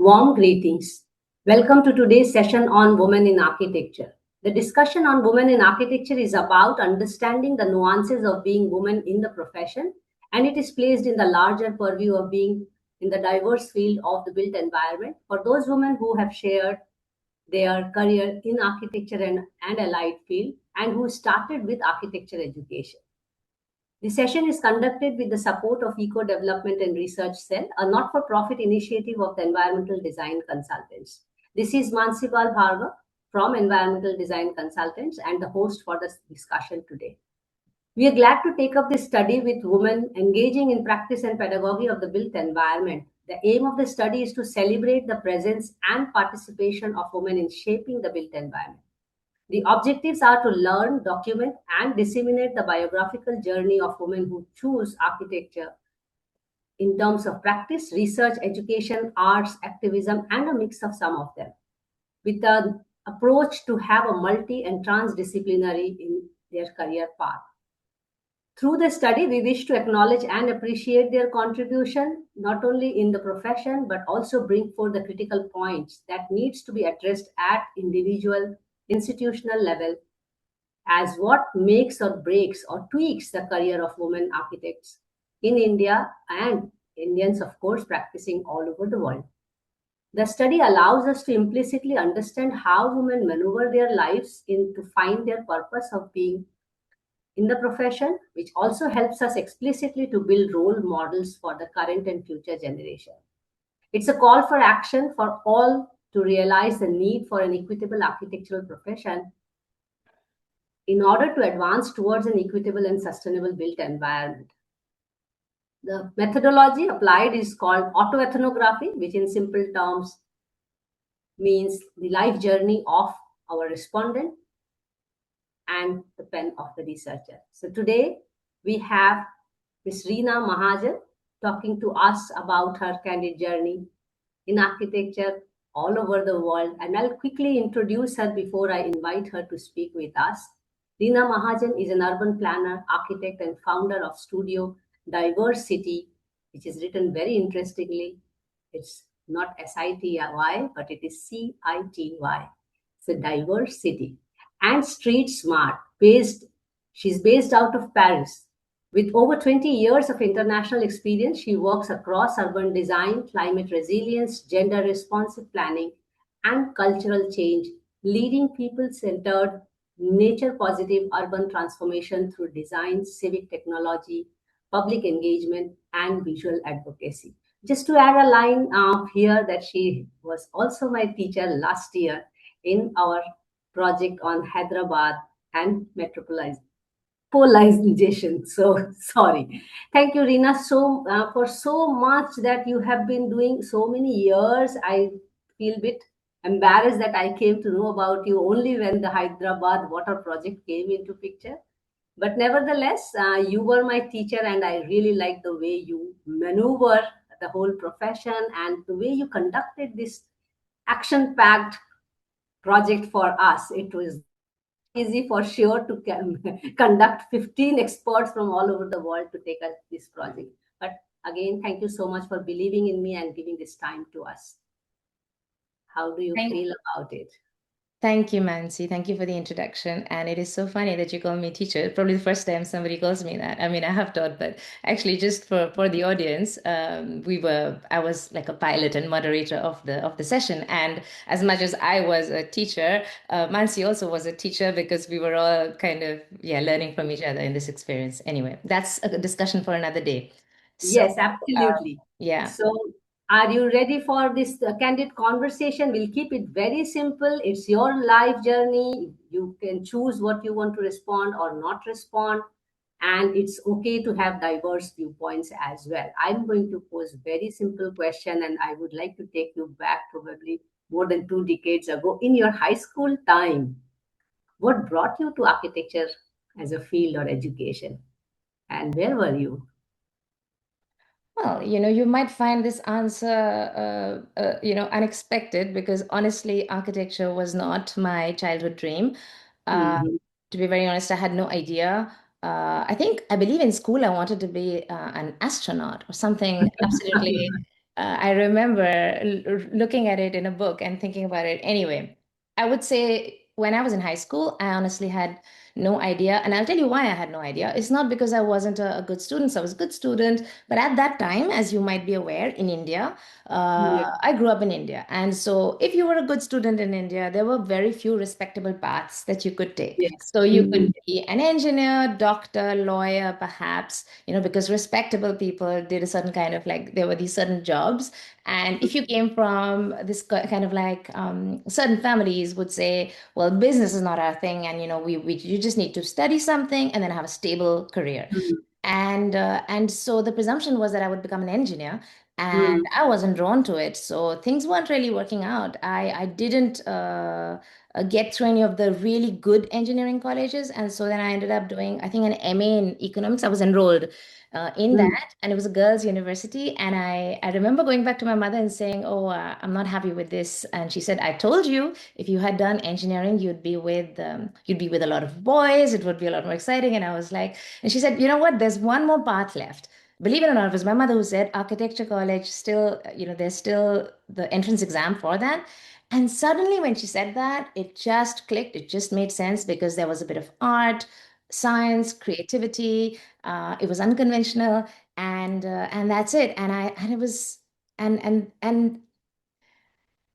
Warm greetings. Welcome to today's session on women in architecture. The discussion on women in architecture is about understanding the nuances of being women in the profession, and it is placed in the larger purview of being in the diverse field of the built environment for those women who have shared their career in architecture and allied field and who started with architecture education. The session is conducted with the support of Eco Development and Research Cell, a not-for-profit initiative of the environmental design consultants. This is Mansee Bal Bhargava from Environmental Design Consultants and the host for this discussion today. We are glad to take up this study with women engaging in practice and pedagogy of the built environment. The aim of the study is to celebrate the presence and participation of women in shaping the built environment. The objectives are to learn, document, and disseminate the biographical journey of women who choose architecture in terms of practice, research, education, arts, activism, and a mix of some of them, with an approach to have a multi and transdisciplinary in their career path. Through the study, we wish to acknowledge and appreciate their contribution, not only in the profession, but also bring forth the critical points that needs to be addressed at individual institutional level as what makes or breaks or tweaks the career of women architects in India and Indians, of course, practicing all over the world. The study allows us to implicitly understand how women maneuver their lives to find their purpose of being in the profession, which also helps us explicitly to build role models for the current and future generation. It's a call for action for all to realize the need for an equitable architectural profession in order to advance towards an equitable and sustainable built environment. The methodology applied is called autoethnography, which in simple terms means the life journey of our respondent and the pen of the researcher. So today we have Ms. Reena Mahajan talking to us about her candid journey in architecture all over the world. And I'll quickly introduce her before I invite her to speak with us. Reena Mahajan is an urban planner, architect, and founder of studio Diverse City, which is written very interestingly. It's not S-I-T-Y, but it is C-I-T-Y. It's a diverse city. And Street Smart, she's based out of Paris. With over 20 years of international experience, she works across urban design, climate resilience, gender responsive planning, and cultural change, leading people-centered, nature-positive urban transformation through design, civic technology, public engagement, and visual advocacy. Just to add a line here that she was also my teacher last year in our project on Hyderabad and metropolization. So sorry. Thank you, Reena, for so much that you have been doing so many years. I feel a bit embarrassed that I came to know about you only when the Hyderabad water project came into picture. But nevertheless, you were my teacher, and I really like the way you maneuver the whole profession and the way you conducted this action-packed project for us. It was easy for sure to conduct 15 experts from all over the world to take us this project. But again, thank you so much for believing in me and giving this time to us. How do you feel about it? Thank you, Mansee. Thank you for the introduction. And it is so funny that you call me teacher. Probably the first time somebody calls me that. I mean, I have taught, but actually, just for the audience, I was like a pilot and moderator of the session. And as much as I was a teacher, Mansee also was a teacher because we were all kind of learning from each other in this experience. Anyway, that's a discussion for another day. So, yes, absolutely. So, are you ready for this candid conversation? We'll keep it very simple. It's your life journey. You can choose what you want to respond or not respond. And it's okay to have diverse viewpoints as well. I'm going to pose a very simple question, and I would like to take you back probably more than 2 decades ago. In your high school time, what brought you to architecture as a field or education? And where were you? Well, you might find this answer, unexpected because honestly, architecture was not my childhood dream. To be very honest, I had no idea. I believe in school I wanted to be an astronaut or something absolutely I remember looking at it in a book and thinking about it. Anyway, I would say when I was in high school, I honestly had no idea. And I'll tell you why I had no idea. It's not because I wasn't a good student. So I was a good student. But at that time, as you might be aware, in India, Yeah. I grew up in India. And so if you were a good student in India, there were very few respectable paths that you could take. Yes. So you could Mhm. be an engineer, doctor, lawyer, perhaps, because respectable people did a certain kind of like, there were these certain jobs. And if you came from this kind of like certain families would say, well, business is not our thing. And, you just need to study something and then have a stable career. Mhm. And so the presumption was that I would become an engineer, and Mhm. I wasn't drawn to it. So things weren't really working out. I didn't get through any of the really good engineering colleges, and so then I ended up doing, I think, an MA in economics. I was enrolled in Mhm. that, and it was a girls' university. And I remember going back to my mother and saying, "Oh, I'm not happy with this." And she said, "I told you, if you had done engineering, you'd be with a lot of boys. It would be a lot more exciting." And I was like. And she said, "You know what? There's one more path left." Believe it or not, it was my mother who said architecture college still, there's still the entrance exam for that. And suddenly when she said that, it just clicked. It just made sense because there was a bit of art, science, creativity. It was unconventional, and that's it. And it was and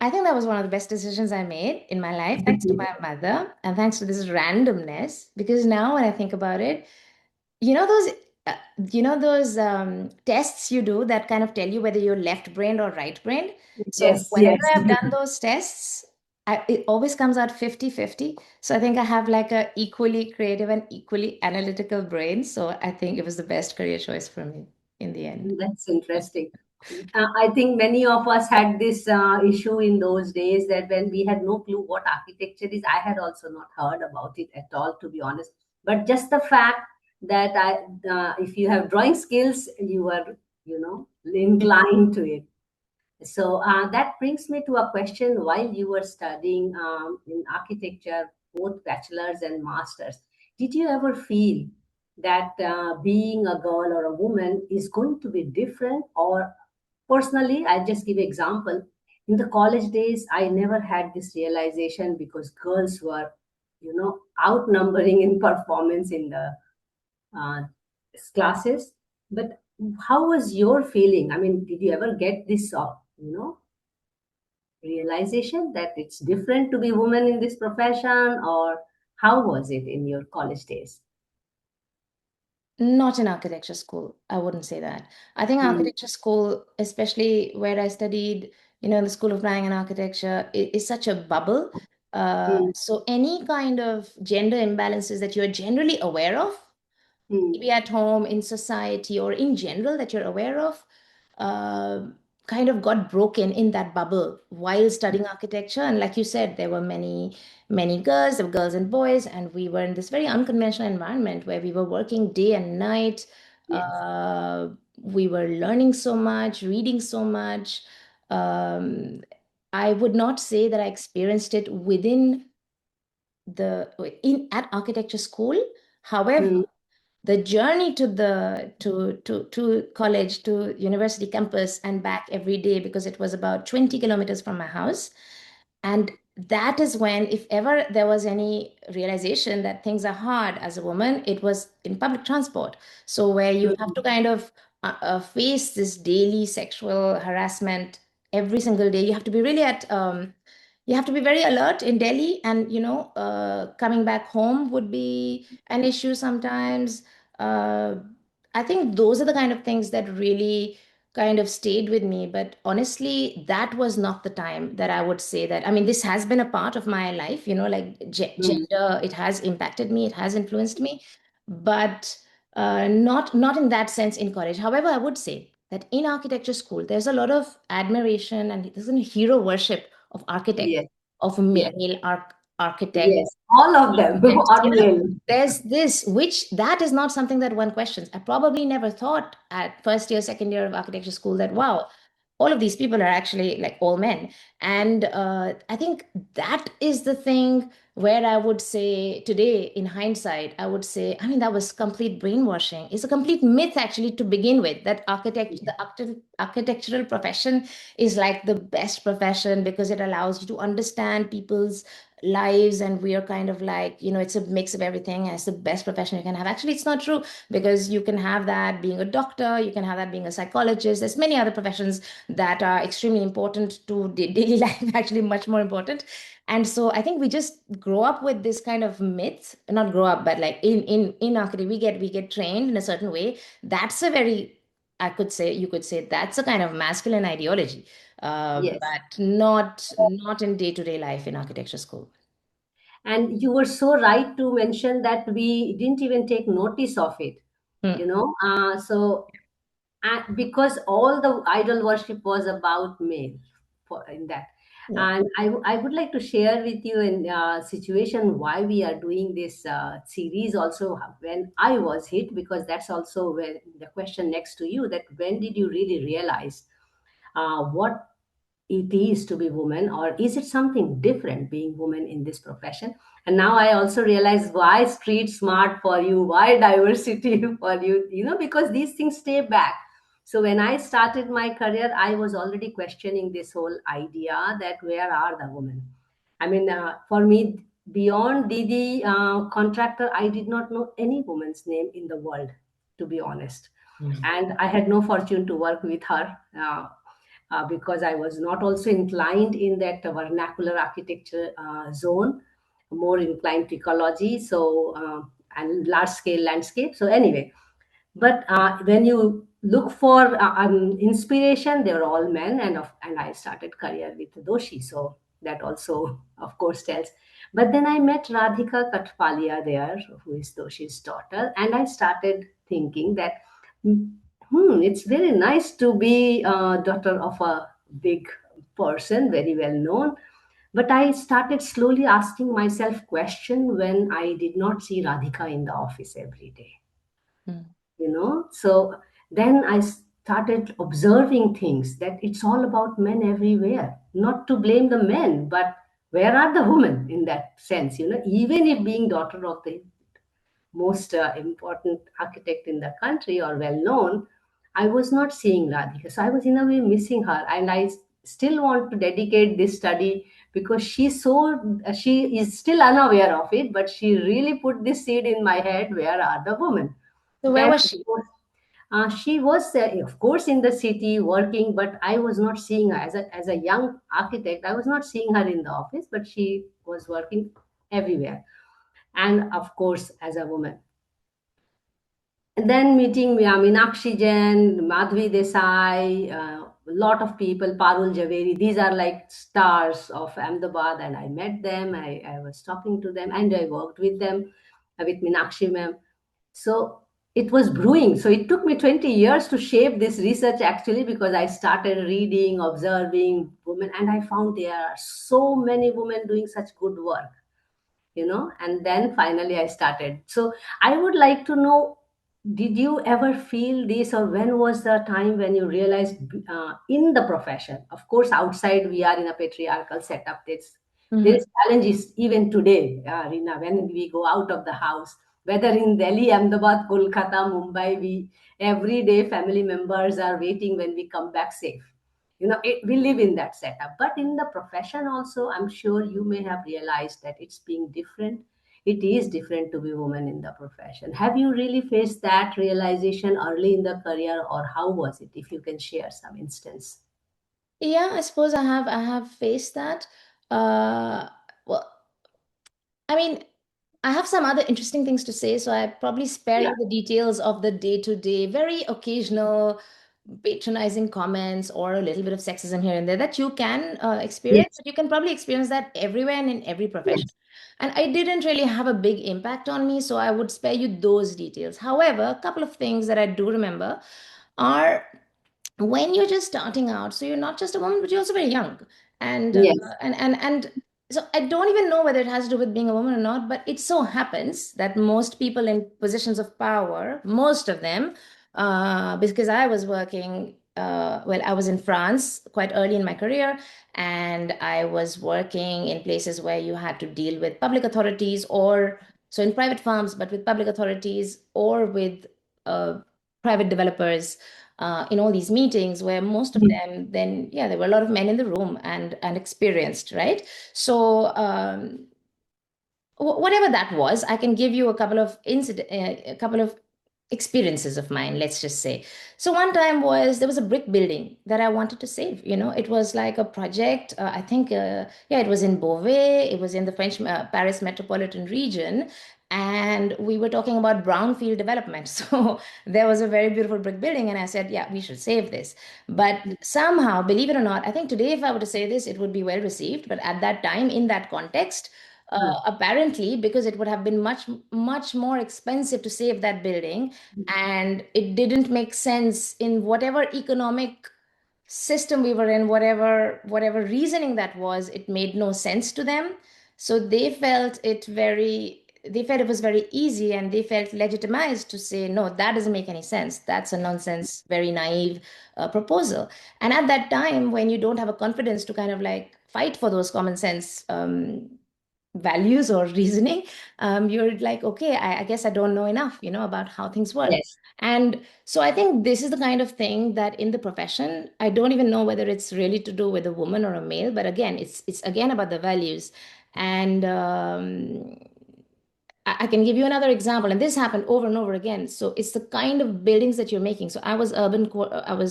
I think that was one of the best decisions I made in my life, thanks to my mother and thanks to this randomness. Because now when I think about it, you know those uh, tests you do that kind of tell you whether you're left-brained or right-brained. So Yes, whenever yes. I've done those tests, it always comes out 50-50. So I think I have like a equally creative and equally analytical brain. So I think it was the best career choice for me in the end. That's interesting. I think many of us had this issue in those days that when we had no clue what architecture is, I had also not heard about it at all, to be honest. But just the fact that if you have drawing skills, you are, inclined to it. So that brings me to a question while you were studying in architecture, both bachelor's and master's. Did you ever feel that being a girl or a woman is going to be different? Or personally, I'll just give example. In the college days, I never had this realization because girls were, outnumbering in performance in the uh, classes. But how was your feeling? I mean, did you ever get this, realization that it's different to be woman in this profession, or how was it in your college days? Not in architecture school. I wouldn't say that. I think Mm, architecture school, especially where I studied, in the School of Planning and Architecture, is such a bubble. mm, So any kind of gender imbalances that you're generally aware of, mm, maybe at home, in society, or in general that you're aware of, uh, kind of got broken in that bubble while studying architecture. And like you said, there were many, many girls, there were girls and boys, and we were in this very unconventional environment where we were working day and night. yes. We were learning so much, reading so much. Um, I would not say that I experienced it in at architecture school. However, Mm, the journey to college, to university campus and back every day, because it was about 20 kilometers from my house. And that is when, if ever there was any realization that things are hard as a woman, it was in public transport. So where you have mm, to kind of face this daily sexual harassment every single day. You have to be very alert in Delhi, and coming back home would be an issue sometimes. Uh, I think those are the kind of things that really kind of stayed with me. But honestly, that was not the time that I would say that. I mean, this has been a part of my life, like mm, gender, it has impacted me, it has influenced me, but not in that sense in college. However, I would say that in architecture school, there's a lot of admiration and there's a hero worship of architects, yes, of yes, male architects. yes. All of them And, are male. there's this, which that is not something that one questions. I probably never thought at first year, second year of architecture school that, wow, all of these people are actually like all men. And I think that is the thing where I would say today, in hindsight, I would say, I mean, that was complete brainwashing. It's a complete myth, actually, to begin with, that architectural profession is like the best profession because it allows you to understand people's lives, and we are kind of like, it's a mix of everything, and it's the best profession you can have. Actually, it's not true, because you can have that being a doctor, you can have that being a psychologist. There's many other professions that are extremely important to daily life, actually much more important. And so I think we just grow up with this kind of myth, not grow up, but like in architecture, we get trained in a certain way. That's a very, I could say, you could say, that's a kind of masculine ideology, Yes. but not in day-to-day life in architecture school. And you were so right to mention that we didn't even take notice of it, Hmm. because all the idol worship was about male for in that. Yeah. And I would like to share with you in situation why we are doing this series also when I was hit, because that's also when the question next to you, that when did you really realize what it is to be woman, or is it something different being woman in this profession? And now I also realize why street smart for you, why diversity for you, because these things stay back. So when I started my career, I was already questioning this whole idea that where are the women. I mean, for me, beyond Didi contractor, I did not know any woman's name in the world, to be honest. Mm. And I had no fortune to work with her, because I was not also inclined in that vernacular architecture zone, more inclined to ecology, so and large scale landscape. So anyway, but when you look for inspiration, they're all men, and I started career with Doshi, so that also, of course, tells. But then I met Radhika Katpalia there, who is Doshi's daughter, and I started thinking that, it's very nice to be daughter of a big person, very well known. But I started slowly asking myself question when I did not see Radhika in the office every day. Mm. So then I started observing things, that it's all about men everywhere. Not to blame the men, but where are the women in that sense? Even if being daughter of the most important architect in the country or well known, I was not seeing Radhika. So I was in a way missing her. And I still want to dedicate this study, because she is still unaware of it, but she really put this seed in my head, where are the women? So where Then, was of she? course, she was, of course, in the city working, but I was not seeing her as a young architect. I was not seeing her in the office, but she was working everywhere. And of course, as a woman. And then meeting Meenakshi Jain, Madhvi Desai, a lot of people, Parul Javeri, these are like stars of Ahmedabad, and I met them. I was talking to them, and I worked with them, with Meenakshi ma'am. So it was brewing. So it took me 20 years to shape this research, actually, because I started reading, observing women, and I found there are so many women doing such good work, and then finally I started. So I would like to know, did you ever feel this, or when was the time when you realized, in the profession, of course, outside we are in a patriarchal setup, there Mhm. is challenges even today, Reena, when we go out of the house, whether in Delhi, Ahmedabad, Kolkata, Mumbai, we every day family members are waiting when we come back safe. We live in that setup, but in the profession also, I'm sure you may have realized that it's being different. It is different to be woman in the profession. Have you really faced that realization early in the career, or how was it, if you can share some instance? Yeah, I suppose I have faced that. Well, I mean, I have some other interesting things to say, so I probably spare Yeah. you the details of the day-to-day, very occasional patronizing comments or a little bit of sexism here and there that you can experience, Yes. but you can probably experience that everywhere and in every profession. Yes. And I didn't really have a big impact on me, so I would spare you those details. However, a couple of things that I do remember are when you're just starting out, so you're not just a woman, but you're also very young. And Yes. so I don't even know whether it has to do with being a woman or not, but it so happens that most people in positions of power, most of them, because I was working I was in France quite early in my career, and I was working in places where you had to deal with public authorities, or so in private firms, but with public authorities or with uh, private developers. In all these meetings, where most of them, then yeah, there were a lot of men in the room and experienced, right? So whatever that was, I can give you a couple of a couple of experiences of mine, let's just say. So one time there was a brick building that I wanted to save. It was like a project. I think, yeah, it was in Beauvais. It was in the French Paris metropolitan region. And we were talking about brownfield development. So there was a very beautiful brick building, and I said, yeah, we should save this. But somehow, believe it or not, I think today, if I were to say this, it would be well received. But at that time, in that context, apparently, because it would have been much, much more expensive to save that building, and it didn't make sense in whatever economic system we were in, whatever reasoning that was, it made no sense to them. So they felt it was very easy, and they felt legitimized to say, no, that doesn't make any sense. That's a nonsense, very naive proposal. And at that time, when you don't have a confidence to kind of like fight for those common sense values or reasoning, you're like, okay, I guess I don't know enough, about how things work. Yes. And so I think this is the kind of thing that in the profession, I don't even know whether it's really to do with a woman or a male, but again, it's again about the values. And I can give you another example, and this happened over and over again. So it's the kind of buildings that you're making. So I was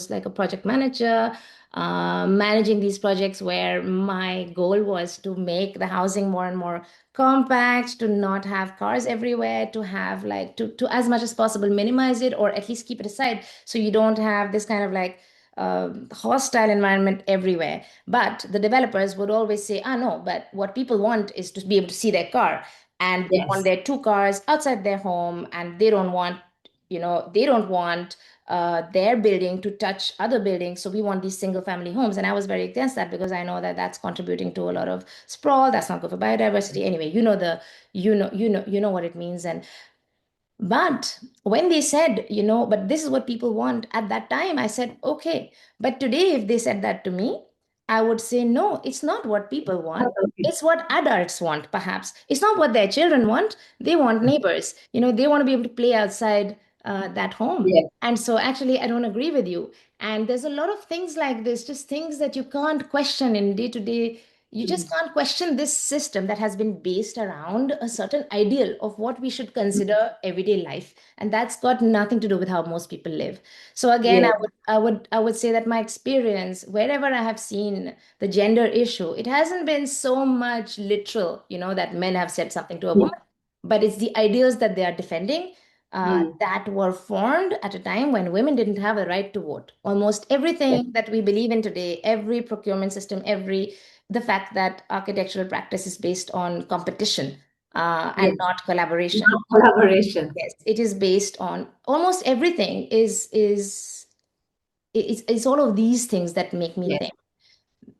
like a project manager, managing these projects where my goal was to make the housing more and more compact, to not have cars everywhere, to have like to as much as possible minimize it, or at least keep it aside, so you don't have this kind of like hostile environment everywhere. But the developers would always say, ah, no, but what people want is to be able to see their car, and they want Yes. their two cars outside their home, and they don't want their building to touch other buildings. So we want these single family homes, and I was very against that, because I know that that's contributing to a lot of sprawl. That's not good for biodiversity. Anyway, you know what it means. And but when they said, but this is what people want, at that time, I said, okay. But today, if they said that to me, I would say, no, it's not what people want. Okay. It's what adults want, perhaps. It's not what their children want. They want neighbors. They want to be able to play outside that home. Yes. And so, actually, I don't agree with you. And there's a lot of things like this, just things that you can't question in day to day. You just can't question this system that has been based around a certain ideal of what we should consider everyday life, and that's got nothing to do with how most people live. So again, Yes. I would say that my experience, wherever I have seen the gender issue, it hasn't been so much literal, that men have said something to a woman, but it's the ideals that they are defending, that were formed at a time when women didn't have a right to vote. Almost Yes. everything that we believe in today, every procurement system, the fact that architectural practice is based on competition, and Yes. not collaboration. Not collaboration. Yes, it is based on almost everything is all of these things that make me Yes.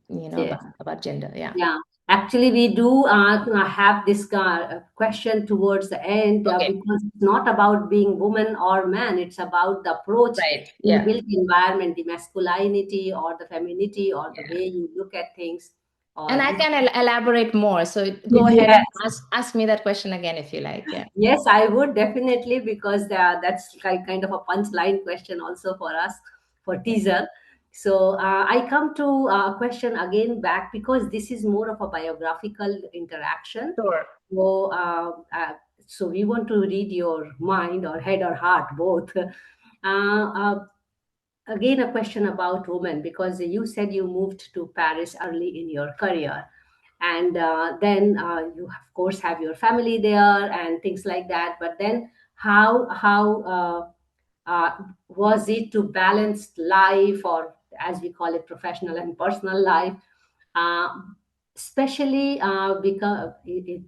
think, Yes. about gender. Yeah. Yeah, actually, we do have this question towards the end, Okay. because it's not about being woman or man. It's about the approach Right. in the Yeah. built environment, the masculinity or the femininity or the Yeah. way you look at things. And Or I is can elaborate more. So go ahead and yes, ask me that question again if you like. Yeah. yes, I would definitely, because that's kind of a punchline question also for us for Yeah. teaser. So I come to a question again back, because this is more of a biographical interaction. Sure. So, so we want to read your mind or head or heart, both. Again, a question about women, because you said you moved to Paris early in your career, and then you of course have your family there and things like that. But then how was it to balance life, or as we call it, professional and personal life, uh, especially because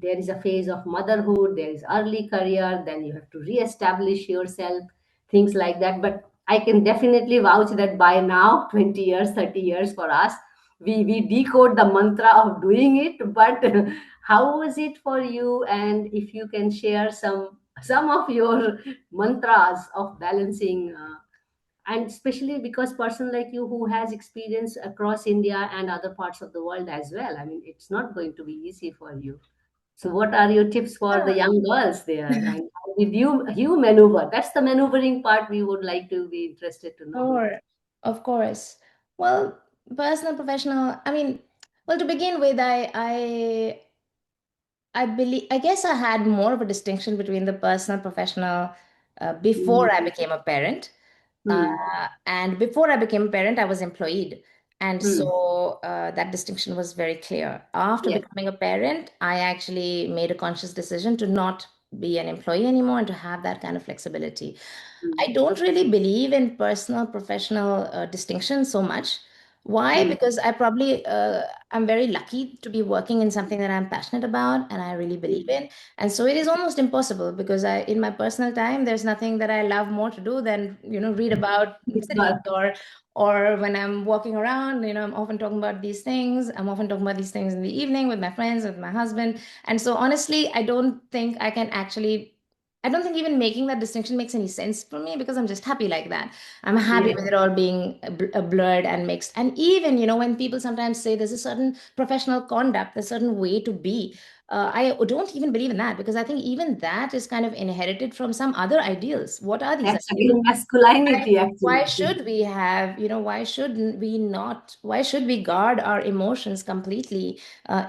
there is a phase of motherhood, there is early career, then you have to re-establish yourself, things like that. But I can definitely vouch that by now, 20 years, 30 years for us, we decode the mantra of doing it. But how was it for you? And if you can share some of your mantras of balancing And especially because person like you who has experience across India and other parts of the world as well, I mean, it's not going to be easy for you. So what are your tips for the young girls there, and how did you maneuver? That's the maneuvering part we would like to be interested to know. Sure, of course. Well, personal, professional, I mean, well, to begin with, I believe, I guess I had more of a distinction between the personal, professional before I Mm. became a parent. Hmm. And before I became a parent, I was employed. And Hmm. so that distinction was very clear. After Yes. becoming a parent, I actually made a conscious decision to not be an employee anymore and to have that kind of flexibility. Hmm. I don't really believe in personal professional distinction so much. Why? Hmm. Because I probably I'm very lucky to be working in something that I'm passionate about and I really believe Hmm. in. And so it is almost impossible because I in my personal time there's nothing that I love more to do than read about cities But or when I'm walking around, I'm often talking about these things. I'm often talking about these things in the evening with my friends, with my husband. And so honestly, I don't think even making that distinction makes any sense for me because I'm just happy like that. I'm happy yes, with it all being blurred and mixed. And even, when people sometimes say there's a certain professional conduct, a certain way to be, I don't even believe in that because I think even that is kind of inherited from some other ideals. What are these that's ideals? again why masculinity why actually. should we have why shouldn't we not why should we guard our emotions completely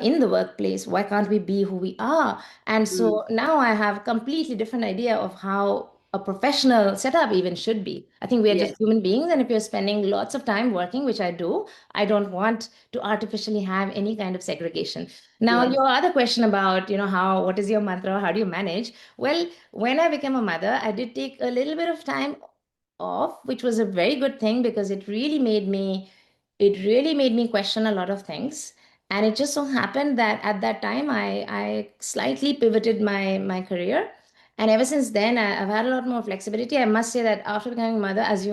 in the workplace? Why can't we be who we are? And Hmm. so now I have a completely different idea of how a professional setup even should be. I think we are just Yes. human beings, and if you're spending lots of time working, which I do, I don't want to artificially have any kind of segregation. Now Yes. your other question about how what is your mantra, how do you manage? Well, when I became a mother, I did take a little bit of time off, which was a very good thing because it really made me question a lot of things. And it just so happened that at that time I slightly pivoted my career. And ever since then I've had a lot more flexibility. I must say that after becoming a mother, as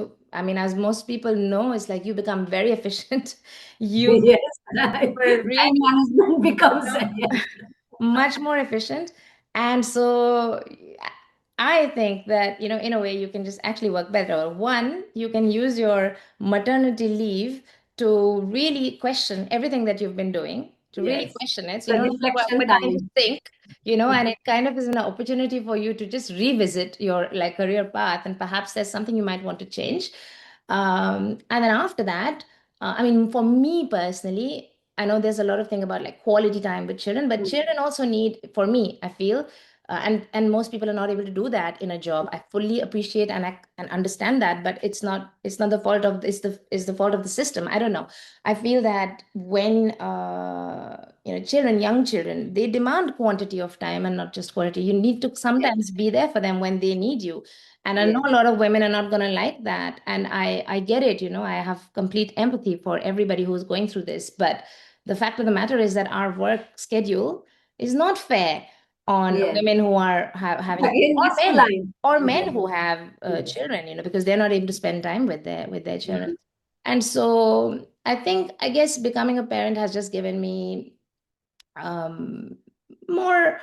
most people know, it's like you become very efficient. You Yes. really Time management becomes yes. much more efficient. And so I think that, in a way, you can just actually work better. One, you can use your maternity leave to really question everything that you've been doing, to really Yes. question it. So The you don't have to reflection put time to time. think, and it kind of is an opportunity for you to just revisit your like career path and perhaps there's something you might want to change. And then after that, for me personally, I know there's a lot of thing about like quality time with children, but Hmm. children also need, for me, I feel, and most people are not able to do that in a job. I fully appreciate and understand that, but it's not the fault of it's the fault of the system. I don't know. I feel that when young children, they demand quantity of time and not just quality. You need to Yes. sometimes be there for them when they need you. And I know Yes. a lot of women are not going to like that. And I get it, I have complete empathy for everybody who's going through this. But the fact of the matter is that our work schedule is not fair on Yes. women who are having Again, masculine. or men Mhm. who have Mhm. children, because they're not able to spend time with their children. Mhm. And so I guess becoming a parent has just given me um, more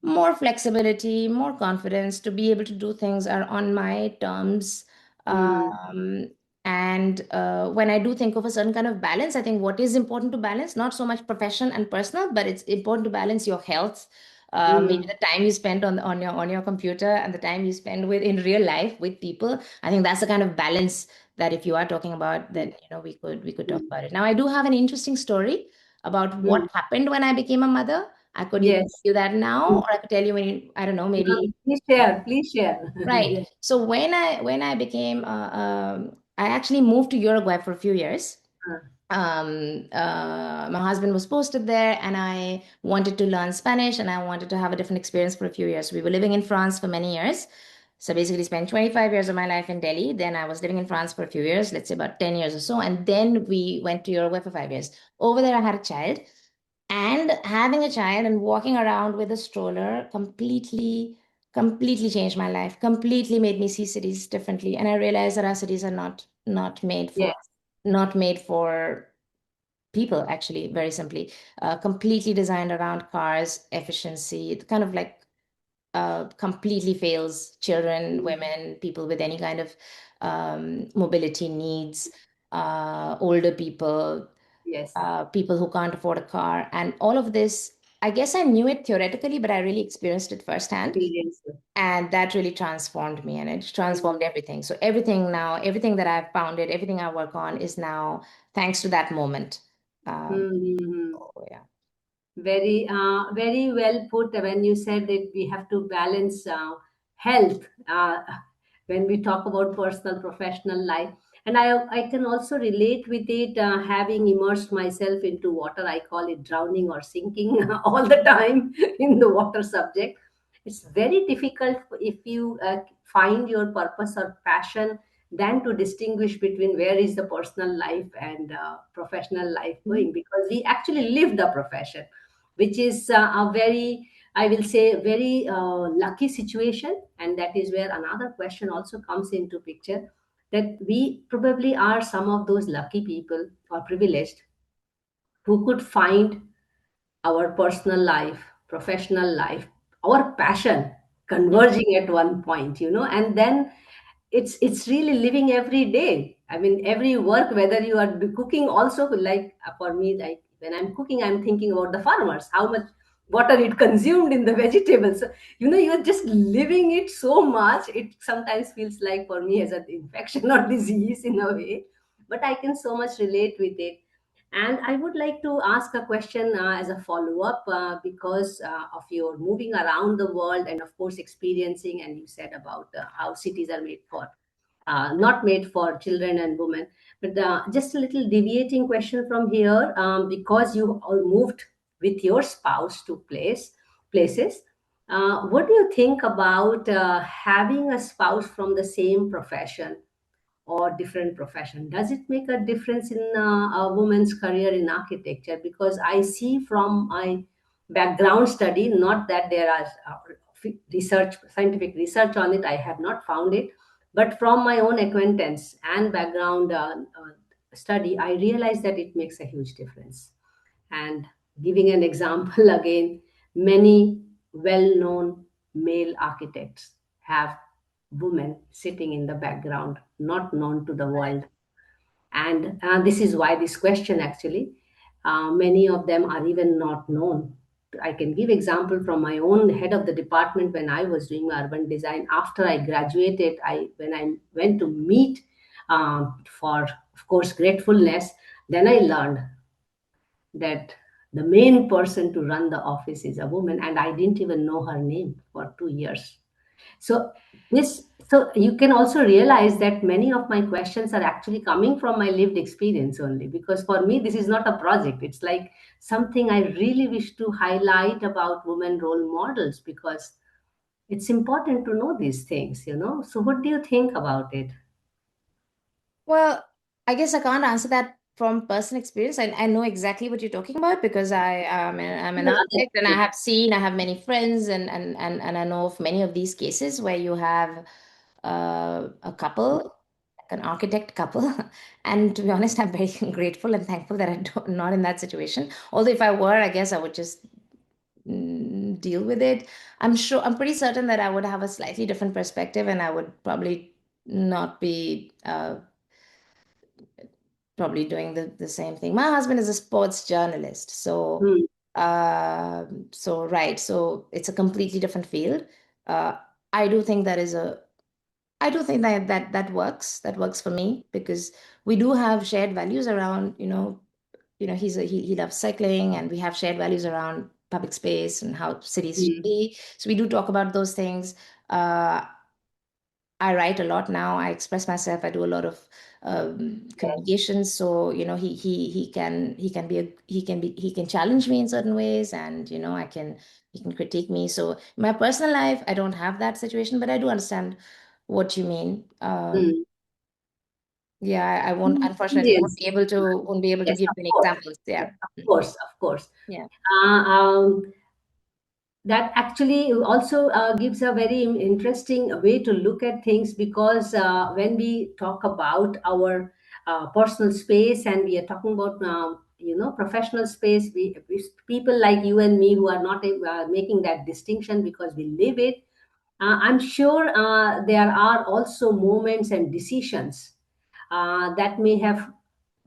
more flexibility, more confidence to be able to do things are on my terms. Mhm. Um, and when I do think of a certain kind of balance, I think what is important to balance, not so much profession and personal, but it's important to balance your health. Maybe Mhm. the time you spend on your computer and the time you spend with in real life with people. I think that's the kind of balance that if you are talking about, then we could talk Mhm. about it. Now, I do have an interesting story about what Mhm. happened when I became a mother. I could either tell Yes. you that now, Mhm. or I could tell you when, I don't know, maybe. Please share. Please share. Right. Yes. So when I became, I actually moved to Uruguay for a few years. Uh, My husband was posted there, and I wanted to learn Spanish, and I wanted to have a different experience for a few years. We were living in France for many years. So basically spent 25 years of my life in Delhi. Then I was living in France for a few years, let's say about 10 years or so. And then we went to Uruguay for 5 years. Over there, I had a child. And having a child and walking around with a stroller completely changed my life, completely made me see cities differently. And I realized that our cities are not made for yes. not made for people, actually, very simply. Completely designed around cars, efficiency, kind of like completely fails children, women, people with any kind of mobility needs, older people, Yes. people who can't afford a car, and all of this. I guess I knew it theoretically, but I really experienced it firsthand. Experience. And that really transformed me, and it transformed everything. So everything now, everything that I've founded, everything I work on is now thanks to that moment. Mm-hmm. So yeah. Very well put when you said that we have to balance health when we talk about personal, professional life. And I can also relate with it, having immersed myself into water. I call it drowning or sinking all the time in the water subject. It's very difficult if you find your purpose or passion than to distinguish between where is the personal life and professional life going, because we actually live the profession, which is a very, I will say, very lucky situation. And that is where another question also comes into picture, that we probably are some of those lucky people or privileged who could find our personal life, professional life, our passion converging at one point, and then it's really living every day. I mean, every work, whether you are cooking also, like for me, like when I'm cooking, I'm thinking about the farmers, how much water it consumed in the vegetables. So, you're just living it so much. It sometimes feels like for me as an infection or disease in a way, but I can so much relate with it. And I would like to ask a question as a follow up, because of your moving around the world and, of course, experiencing, and you said about how cities are made for, not made for children and women. But just a little deviating question from here, because you all moved with your spouse to places. What do you think about having a spouse from the same profession or different profession? Does it make a difference in a woman's career in architecture? Because I see from my background study, not that there are scientific research on it, I have not found it, but from my own acquaintance and background study, I realize that it makes a huge difference. And giving an example again, many well known male architects have women sitting in the background, not known to the world. And this is why this question actually, many of them are even not known. I can give example from my own head of the department when I was doing urban design. After I graduated, when I went to meet for, of course, gratefulness, then I learned that the main person to run the office is a woman, and I didn't even know her name for 2 years. So you can also realize that many of my questions are actually coming from my lived experience only, because for me this is not a project. It's like something I really wish to highlight about women role models, because it's important to know these things. So what do you think about it? Well, I guess I can't answer that from personal experience. I know exactly what you're talking about because I'm an Yeah, that's architect, and good. I have many friends, and I know of many of these cases where you have a couple, like an architect couple. And to be honest, I'm very grateful and thankful that I'm not in that situation. Although if I were, I guess I would just deal with it. I'm pretty certain that I would have a slightly different perspective, and I would probably not be probably doing the same thing. My husband is a sports journalist, Hmm. so right, so it's a completely different field. Uh, I do think that is a I do think that works. That works for me because we do have shared values around, he loves cycling, and we have shared values around public space and how cities should Hmm. be. So we do talk about those things. Uh, I write a lot now. I express myself. I do a lot of Yes. communications. So he can challenge me in certain ways, and I can he can critique me. So in my personal life, I don't have that situation, but I do understand what you mean. Hmm. Yeah, I won't. Unfortunately, Experience. won't be able to Yes, give of you any course. examples. Yes, Yeah. of course, of course. Yeah. Uh, um, that actually also gives a very interesting way to look at things, because when we talk about our personal space, and we are talking about professional space, people like you and me who are not making that distinction because we live it. I'm sure there are also moments and decisions that may have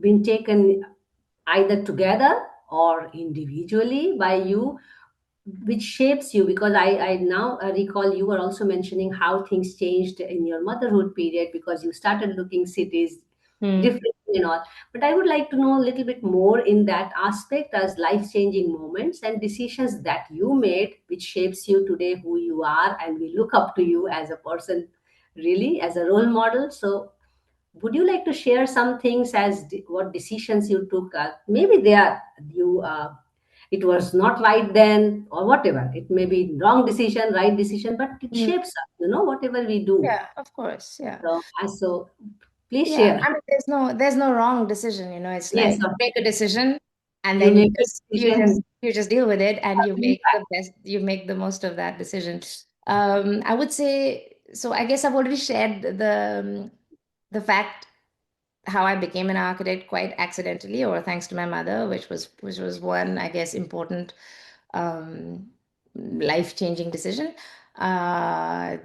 been taken either together or individually by you, which shapes you. Because I now recall you were also mentioning how things changed in your motherhood period because you started looking cities Hmm. differently and all. But I would like to know a little bit more in that aspect as life changing moments and decisions that you made, which shapes you today, who you are, and we look up to you as a person, really, as a role model. So would you like to share some things as what decisions you took? Maybe they are you. It was not right then, or whatever. It may be wrong decision, right decision, but it Hmm. shapes us. Whatever we do. Yeah, of course. Yeah. So please Yeah, share. I mean, there's no wrong decision, It's Yes, like you make a decision and you then make a decision. you just deal with it and you make the most of that decision. I would say so. I guess I've already shared the fact how I became an architect quite accidentally or thanks to my mother, which was one, I guess, important um, life-changing decision. Uh,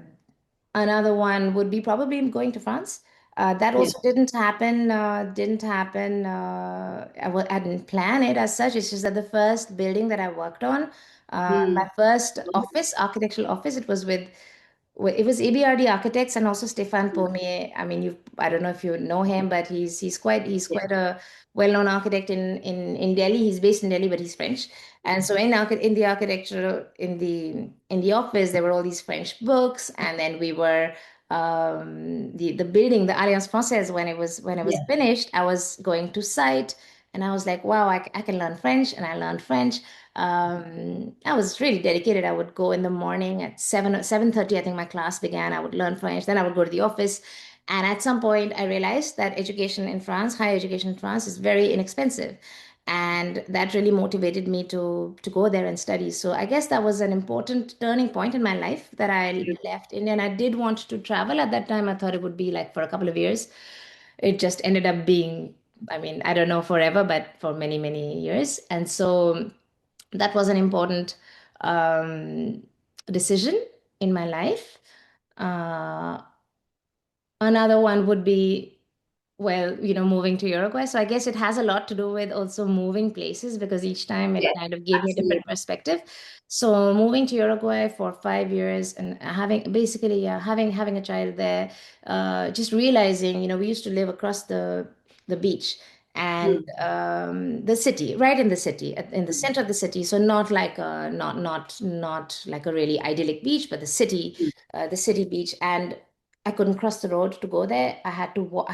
Another one would be probably going to France. That Yes. also didn't happen. Didn't happen. I didn't plan it as such. It's just that the first building that I worked on, Hmm. my first office, architectural office, it was with well, it was ABRD Architects and also Stefan Pommier. I mean, I don't know if you know him, but he's Yes. quite a well-known architect in Delhi. He's based in Delhi, but he's French. And so in the architecture in the office, there were all these French books, and then we were the building, the Alliance Française, when it was Yes. finished, I was going to site, and I was like, wow, I can learn French, and I learned French. I was really dedicated. I would go in the morning at 7:30. I think my class began. I would learn French. Then I would go to the office. And at some point, I realized that education in France, higher education in France, is very inexpensive. And that really motivated me to go there and study. So I guess that was an important turning point in my life that I left India. And I did want to travel at that time. I thought it would be like for a couple of years. It just ended up being, I mean, I don't know forever, but for many, many years. And so that was an important um, decision in my life. Uh, Another one would be, well, moving to Uruguay. So I guess it has a lot to do with also moving places because each time it Yes. kind of gave me a Absolutely. different perspective. So moving to Uruguay for 5 years and having basically having a child there, just realizing, we used to live across the beach and Hmm. the city, right in the city, in the Hmm. center of the city. So not like a really idyllic beach, but Hmm. the city beach. And I couldn't cross the road to go there. I had to walk.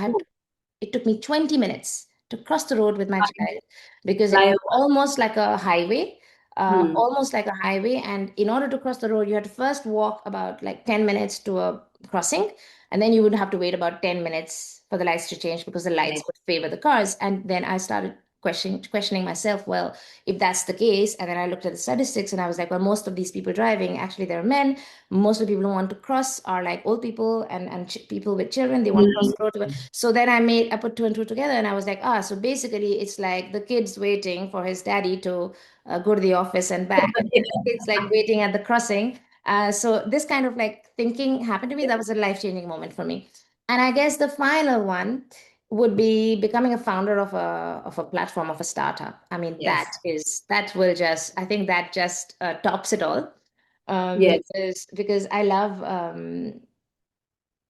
It took me 20 minutes to cross the road with my child because it was Flyover. almost like a highway, Hmm. almost like a highway. And in order to cross the road, you had to first walk about like 10 minutes to a crossing, and then you would have to wait about 10 minutes for the lights to change because the lights Yes. would favor the cars. And then I started questioning myself, well, if that's the case, and then I looked at the statistics and I was like, well, most of these people driving, actually, they're men. Most of the people who want to cross are like old people and people with children. They want to cross Hmm. the road. So then I put two and two together, and I was like, so basically, it's like the kid's waiting for his daddy to go to the office and back, and the kid's like waiting at the crossing. So this kind of like thinking happened to me. That was a life-changing moment for me. And I guess the final one would be becoming a founder of a platform, of a startup. I mean, Yes. that will just, I think that just tops it all. Yes. Because I love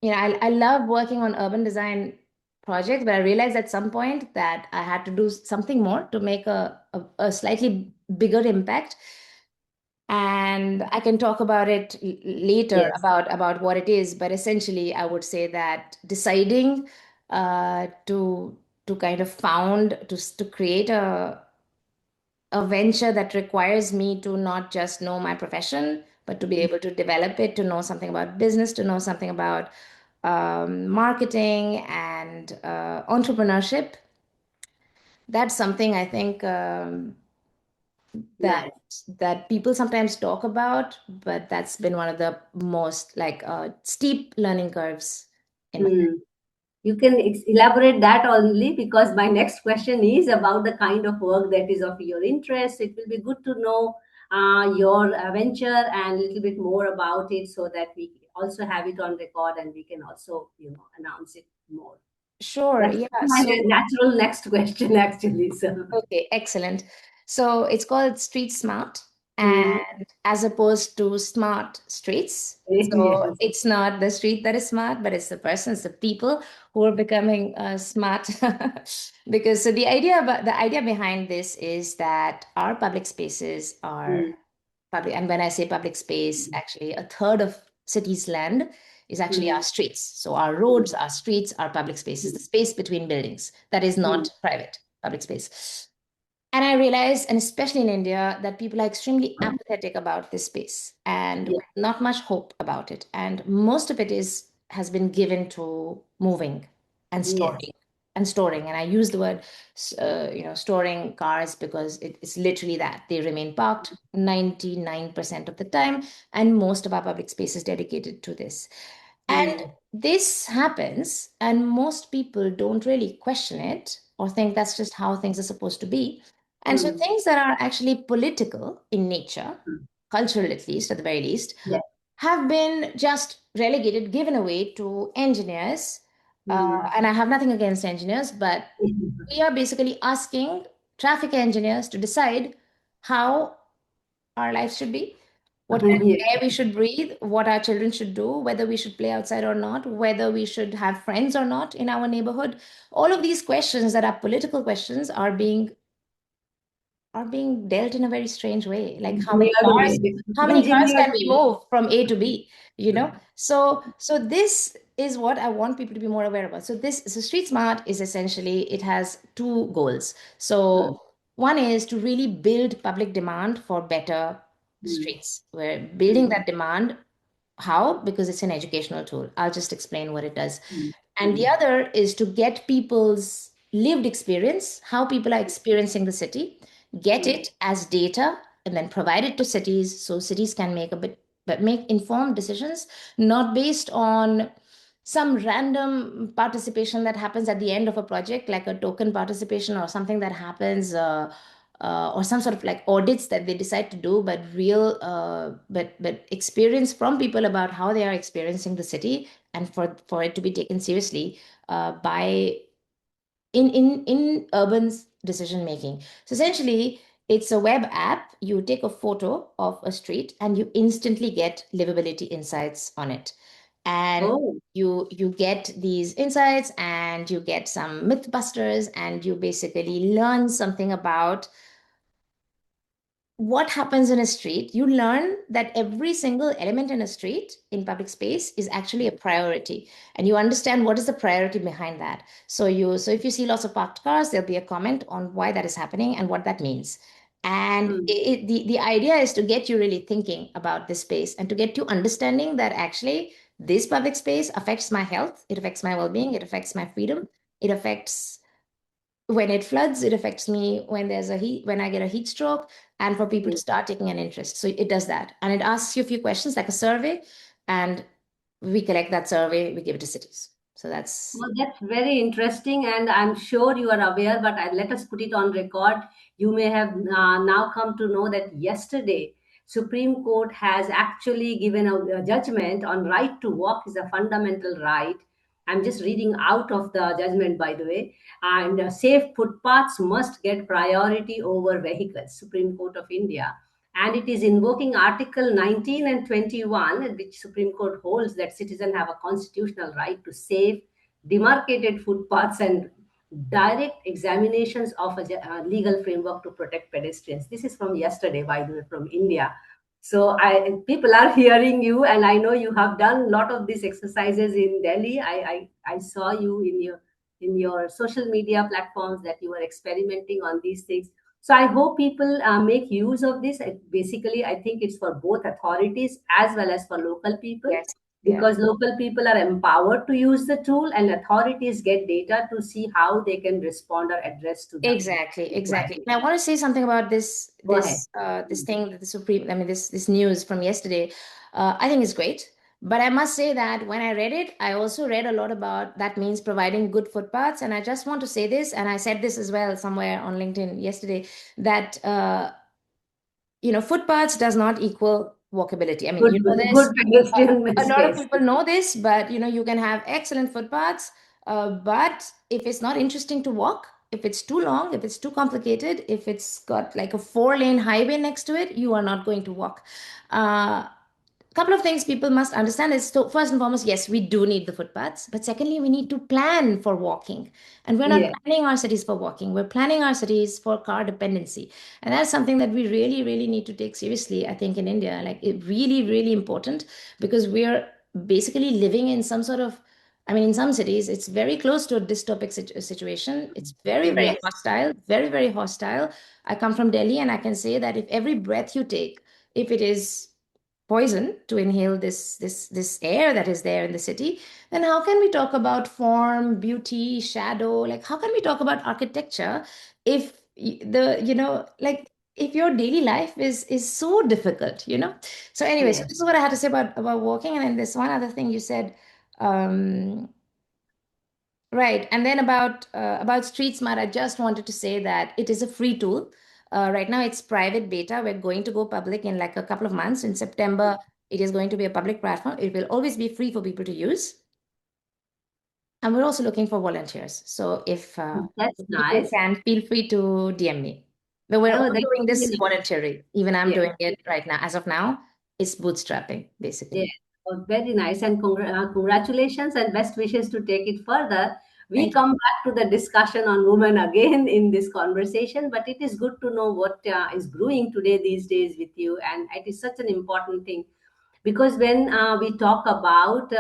I love working on urban design projects, but I realized at some point that I had to do something more to make a slightly bigger impact. And I can talk about it later Yes. about what it is, but essentially I would say that deciding to kind of found to create a venture that requires me to not just know my profession, but to be able to develop it, to know something about business, to know something about marketing and entrepreneurship. That's something I think that Nice. that people sometimes talk about, but that's been one of the most like steep learning curves in my Hmm. life. You can elaborate that only, because my next question is about the kind of work that is of your interest. It will be good to know your venture and a little bit more about it, so that we also have it on record and we can also, announce it more. Sure. That's Yeah. my So, natural next question, actually. So, okay, excellent. So it's called Street Smart, mm, and as opposed to smart streets. So yes. it's not the street that is smart, but it's the person, it's the people who are becoming smart. Because so the idea behind this is that our public spaces are Mm, public, and when I say public space, actually a third of cities' land is actually our mm, streets. So our mm, roads, our streets, our public spaces, the space between buildings that is mm, not private public space. And I realized, and especially in India, that people are extremely apathetic about this space and yeah. with not much hope about it. And most of it is has been given to moving and Yes. storing and storing. And I use the word, storing cars because it's literally that they remain parked 99% of the time, and most of our public space is dedicated to this. And Mm, this happens, and most people don't really question it or think that's just how things are supposed to be. And so mm, things that are actually political in nature, mm, cultural at least, at the very least, yeah. have been just relegated, given away to engineers. Mm. And I have nothing against engineers, but we are basically asking traffic engineers to decide how our lives should be, what kind of Yeah. air we should breathe, what our children should do, whether we should play outside or not, whether we should have friends or not in our neighborhood. All of these questions that are political questions are being dealt in a very strange way. Like Weird way. how many cars Engineered can we way. move from A to B, you know? So this is what I want people to be more aware about. So Street Smart is essentially, it has two goals. Mm, So one is to really build public demand for better mm, streets. We're building mm, that demand. How? Because it's an educational tool. I'll just explain what it does. mm, And the mm, other is to get people's lived experience, how people are experiencing the city, get mm, it as data, and then provide it to cities so cities can make a bit, but make informed decisions, not based on some random participation that happens at the end of a project, like a token participation or something that happens, or some sort of like audits that they decide to do, but real, but experience from people about how they are experiencing the city, and for it to be taken seriously by in urban decision making. So essentially, it's a web app. You take a photo of a street and you instantly get livability insights on it. And oh, you get these insights and you get some mythbusters and you basically learn something about what happens in a street. You learn that every single element in a street in public space is actually a priority, and you understand what is the priority behind that. So if you see lots of parked cars, there'll be a comment on why that is happening and what that means. And mm, the idea is to get you really thinking about this space and to get you understanding that actually this public space affects my health, it affects my well-being, it affects my freedom, it affects when it floods, it affects me when there's a heat, when I get a heat stroke, and for people to mm. start taking an interest. So it does that. And it asks you a few questions like a survey, and we collect that survey, we give it to cities. So that's, Well, that's very interesting, and I'm sure you are aware, but let us put it on record. You may have now come to know that yesterday, Supreme Court has actually given a judgment on right to walk is a fundamental right. I'm just reading out of the judgment, by the way. And safe footpaths must get priority over vehicles. Supreme Court of India. And it is invoking Article 19 and 21, which Supreme Court holds that citizens have a constitutional right to safe, demarcated footpaths and direct examinations of a legal framework to protect pedestrians. This is from yesterday, by the way, from India. So people are hearing you, and I know you have done a lot of these exercises in Delhi. I saw you in your social media platforms that you are experimenting on these things. So I hope people make use of this. Basically, I think it's for both authorities as well as for local people, yes, yeah. because local people are empowered to use the tool and authorities get data to see how they can respond or address to the Exactly, exactly. inquiry. And I want to say something about Go ahead. this thing that the Supreme, I mean, this news from yesterday. I think is great. But I must say that when I read it, I also read a lot about that means providing good footpaths. And I just want to say this, and I said this as well somewhere on LinkedIn yesterday, that footpaths does not equal walkability. I mean, Good, you know good this. pedestrian A lot of space. people know this, but you can have excellent footpaths, but if it's not interesting to walk, if it's too long, if it's too complicated, if it's got like a 4-lane highway next to it, you are not going to walk. Couple of things people must understand is, so first and foremost, yes, we do need the footpaths, but secondly, we need to plan for walking. And we're not Yeah. planning our cities for walking, we're planning our cities for car dependency. And that's something that we really, really need to take seriously, I think, in India. Like, it really, really important, because we're basically living in some sort of, I mean, in some cities, it's very close to a dystopic situation. It's very, very Yes. hostile, very, very hostile. I come from Delhi, and I can say that if every breath you take, if it is poison to inhale this air that is there in the city, then how can we talk about form, beauty, shadow? Like, how can we talk about architecture if like, if your daily life is so difficult? So anyway, so Yes. this is what I had to say about walking. And then there's one other thing you said. Right. And then about Street Smart, I just wanted to say that it is a free tool. Right now, it's private beta. We're going to go public in like a couple of months. In September, it is going to be a public platform. It will always be free for people to use. And we're also looking for volunteers. So That's if people nice. can, feel free to DM me. But we're Oh, all that's doing this really voluntary. Even I'm nice. doing it right now. As of now, it's bootstrapping, Yeah, basically. oh, very nice. And congratulations and best wishes to take it further. We Thank you. come back to the discussion on women again in this conversation, but it is good to know what is brewing today, these days with you. And it is such an important thing because when we talk about,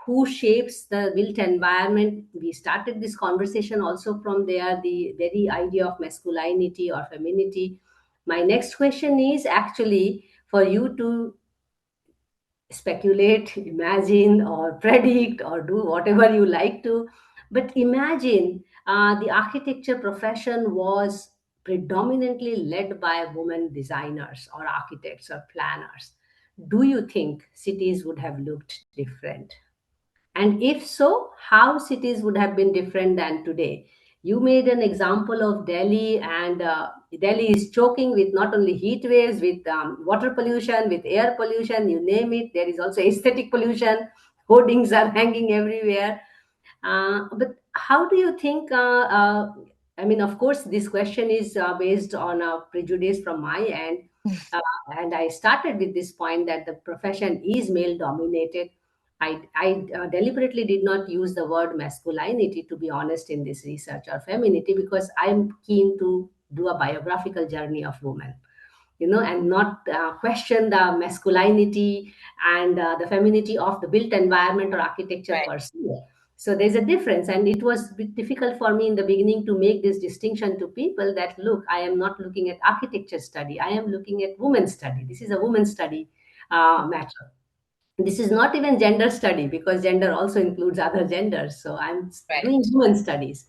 who shapes the built environment, we started this conversation also from there, the very idea of masculinity or femininity. My next question is actually for you to speculate, imagine, or predict, or do whatever you like to. But imagine the architecture profession was predominantly led by women designers or architects or planners. Do you think cities would have looked different? And if so, how cities would have been different than today? You made an example of Delhi, and Delhi is choking with not only heat waves, with water pollution, with air pollution, you name it. There is also aesthetic pollution. Hoardings are hanging everywhere. But how do you think? I mean, of course, this question is based on a prejudice from my end. Uh, and I started with this point that the profession is male dominated. I deliberately did not use the word masculinity, to be honest, in this research, or femininity, because I'm keen to do a biographical journey of women, and not question the masculinity and the femininity of the built environment or architecture Right. per se. So there's a difference, and it was a bit difficult for me in the beginning to make this distinction to people that, look, I am not looking at architecture study, I am looking at women study. This is a woman study matter. This is not even gender study, because gender also includes other genders. So I'm doing Right. human studies.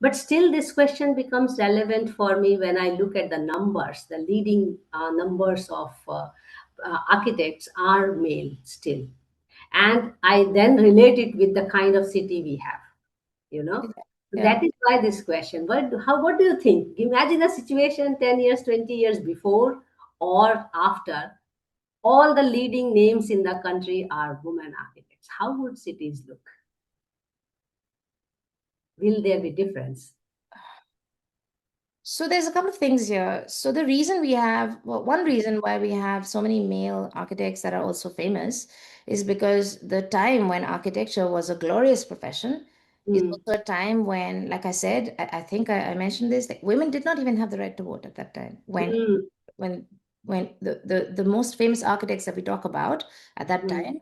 But still, this question becomes relevant for me when I look at the numbers. The leading numbers of architects are male still. And I then relate it with the kind of city we have, you know. So Yeah. that is why this question. What do you think? Imagine a situation 10 years, 20 years before or after. All the leading names in the country are women architects. How would cities look? Will there be difference? So there's a couple of things here. So the reason we have, well, one reason why we have so many male architects that are also famous is because the time when architecture was a glorious profession is Mm, also a time when, like I said, I think I mentioned this, that women did not even have the right to vote at that time. mm, When when the most famous architects that we talk about at that mm, time,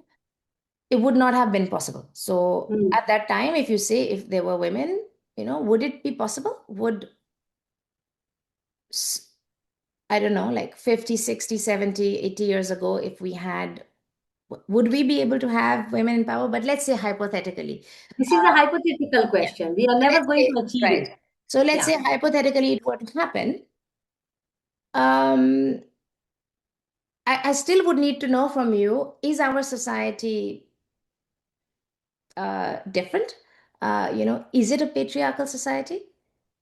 it would not have been possible. So mm. at that time, if you say if there were women, would it be possible? Would s- I don't know, like 50, 60, 70, 80 years ago, if we had, would we be able to have women in power? But let's say hypothetically. This is a Uh, hypothetical yeah. question. We are So never let's going say, to achieve right. it. So let's Yeah. say hypothetically it were to happen. Um, I still would need to know from you, is our society different? Is it a patriarchal society,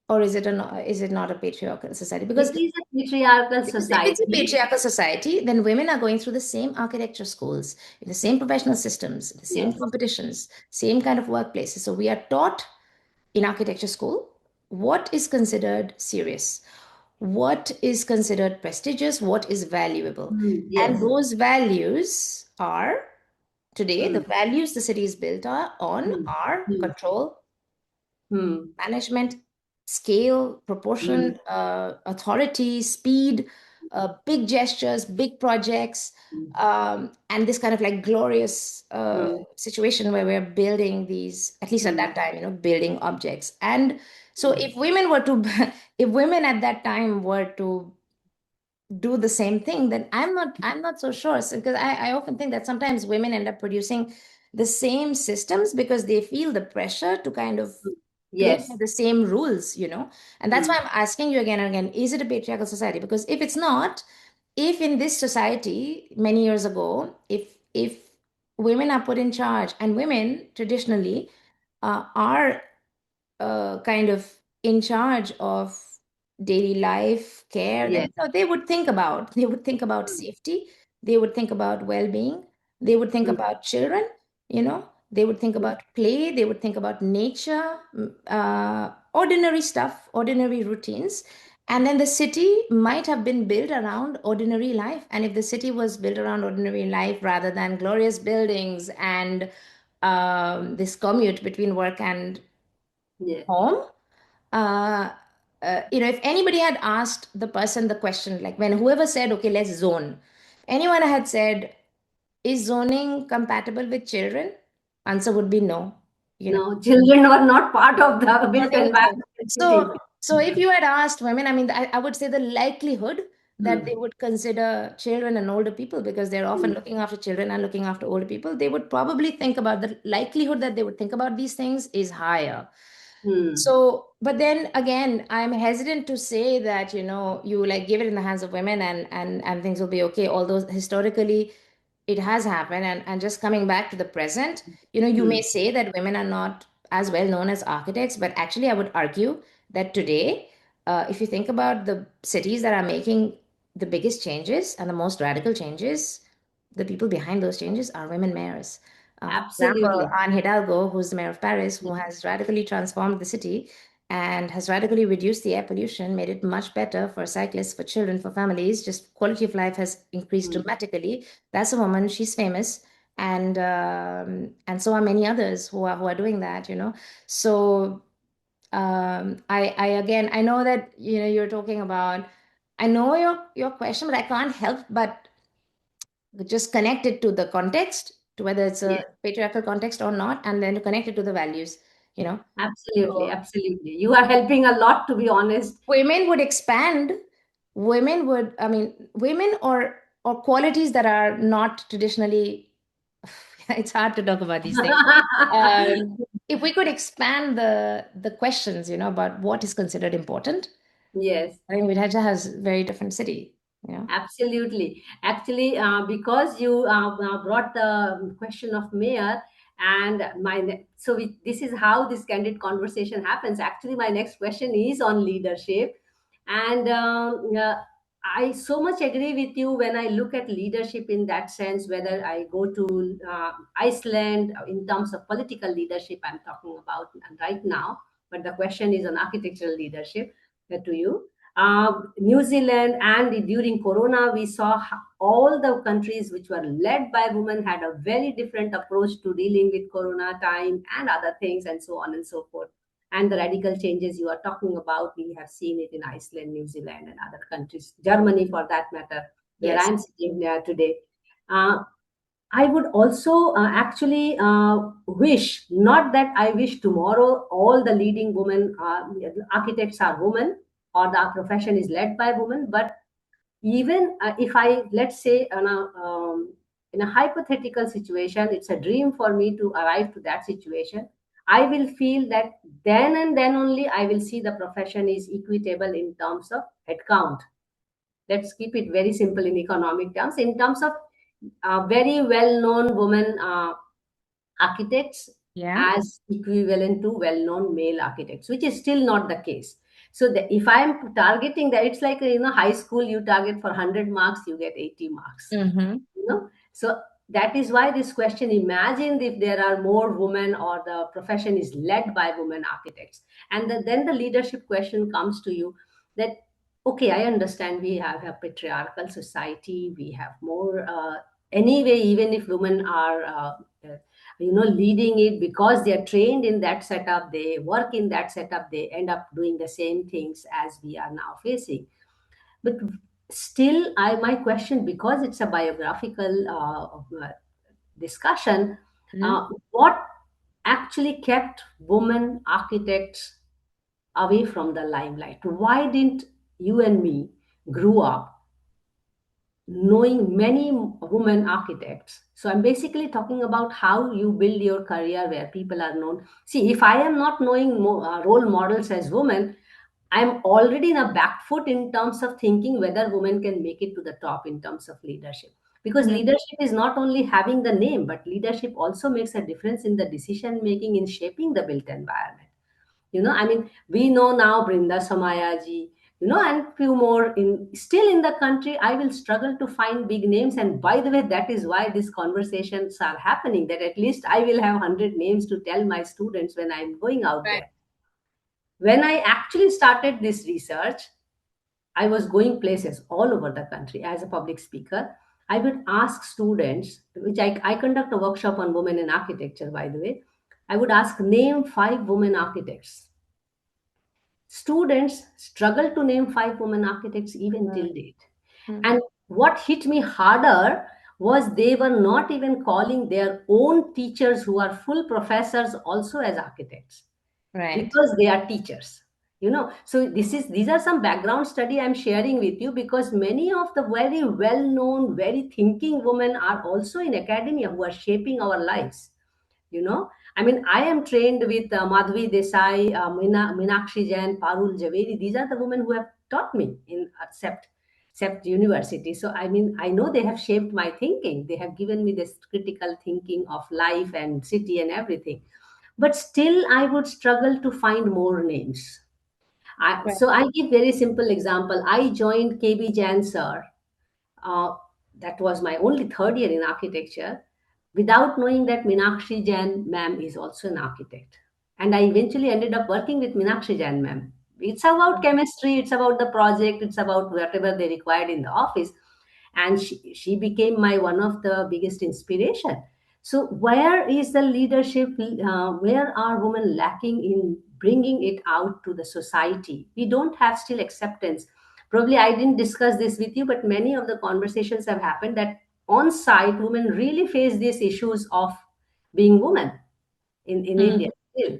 or is it not a patriarchal society? It Because is a patriarchal if it's a society. patriarchal society, then women are going through the same architecture schools, in the same professional systems, the same Yes. competitions, same kind of workplaces. So we are taught in architecture school what is considered serious, what is considered prestigious, what is valuable. And Yes. those values are today, the Mm, values the city is built on mm, are mm, control, mm, management, scale, mm, proportion, authority, speed, big gestures, big projects, mm, and this kind of like glorious mm, situation where we're building these, at least at mm, that time, building objects. And so mm, if women were to, if women at that time were to do the same thing, then I'm not so sure. So, because I often think that sometimes women end up producing the same systems because they feel the pressure to kind of mm. play by Yes. the same rules. And that's why Mm, I'm asking you again and again, is it a patriarchal society? Because if it's not, if in this society many years ago, if women are put in charge, and women traditionally are kind of in charge of daily life care, then yes. they would think about safety, they would think about well-being, they would think Mm, about children, they would think mm, about play, they would think about nature, ordinary stuff, ordinary routines. And then the city might have been built around ordinary life. And if the city was built around ordinary life rather than glorious buildings and this commute between work and yes. home, uh, if anybody had asked the person the question, like when whoever said, okay, let's zone, anyone had said, is zoning compatible with children? Answer would be no. You know, No, children were not part of the built nothing, nothing. environment in So, city. so if you had asked women, I mean, I would say the likelihood that they Mm, would consider children and older people, because they're often mm, looking after children and looking after older people, they would probably think about the likelihood that they would think about these things is higher. mm, So, but then again, I'm hesitant to say that, you like give it in the hands of women and things will be okay. Although historically it has happened, and just coming back to the present, you may mm, say that women are not as well known as architects, but actually I would argue that today, if you think about the cities that are making the biggest changes and the most radical changes, the people behind those changes are women mayors. For example, absolutely. Anne Hidalgo, who's the mayor of Paris, who Mm, has radically transformed the city and has radically reduced the air pollution, made it much better for cyclists, for children, for families. Just quality of life has increased mm, dramatically. That's a woman. She's famous, and so are many others who are doing that. So I again, I know that you're talking about. I know your question, but I can't help but just connect it to the context, to whether it's a yes. patriarchal context or not, and then to connect it to the values. You know, Absolutely. so Absolutely. You are helping a lot, to be honest. women would expand. I mean, women or qualities that are not traditionally. It's hard to talk about these things. If we could expand the questions, about what is considered important, Yes. I think Vidhaja has very different city. You know. Absolutely. Actually, because you brought the question of mayor, and this is how this candid conversation happens. Actually, my next question is on leadership, and I so much agree with you when I look at leadership in that sense. Whether I go to Iceland in terms of political leadership, I'm talking about right now, but the question is on architectural leadership to you. New Zealand, and during Corona, we saw all the countries which were led by women had a very different approach to dealing with Corona time and other things, and so on and so forth. And the radical changes you are talking about, we have seen it in Iceland, New Zealand, and other countries, Germany for that matter, where Yes. I'm sitting there today. Uh, I would also actually wish, not that I wish tomorrow all the leading women architects are women or the profession is led by women, but even if I, let's say, in a hypothetical situation, it's a dream for me to arrive to that situation. I will feel that then and then only I will see the profession is equitable in terms of headcount. Let's keep it very simple in economic terms. In terms of very well-known women architects Yeah. as equivalent to well-known male architects, which is still not the case. So if I'm targeting that, it's like, high school, you target for 100 marks, you get 80 marks. Mm-hmm. So that is why this question, imagine if there are more women or the profession is led by women architects. And then the leadership question comes to you that, okay, I understand we have a patriarchal society, we have more, anyway, even if women are, leading it, because they are trained in that setup, they work in that setup, they end up doing the same things as we are now facing. But still, my question, because it's a biographical discussion, what actually kept women architects away from the limelight? Why didn't you and me grew up knowing many women architects? So I'm basically talking about how you build your career where people are known. See, if I am not knowing role models as women, I'm already in a back foot in terms of thinking whether women can make it to the top in terms of leadership. Because Mm-hmm. leadership is not only having the name, but leadership also makes a difference in the decision making, in shaping the built environment. I mean, we know now Brinda Samayaji, and few more in still in the country. I will struggle to find big names. And by the way, that is why these conversations are happening, that at least I will have 100 names to tell my students when I'm going out Right. there. When I actually started this research, I was going places all over the country as a public speaker. I would ask students, which I conduct a workshop on women in architecture, by the way. I would ask, name 5 women architects. Students struggle to name 5 women architects even till date. Mm-hmm. And what hit me harder was they were not even calling their own teachers, who are full professors, also as architects, Right. because they are teachers. So these are some background study I'm sharing with you, because many of the very well known, very thinking women are also in academia, who are shaping our lives. I mean, I am trained with Madhvi Desai, Meenakshi Jain, Parul Javeri. These are the women who have taught me in CEPT University. So I mean, I know they have shaped my thinking. They have given me this critical thinking of life and city and everything. But still, I would struggle to find more names. Right. So I give very simple example. I joined KB Jain sir. Uh, that was my only third year in architecture, without knowing that Meenakshi Jain ma'am is also an architect. And I eventually ended up working with Meenakshi Jain ma'am. It's about chemistry, it's about the project, it's about whatever they required in the office. And she became my one of the biggest inspiration. So where is the leadership? Where are women lacking in bringing it out to the society? We don't have still acceptance. Probably I didn't discuss this with you, but many of the conversations have happened that on site women really face these issues of being women in Mm. India still.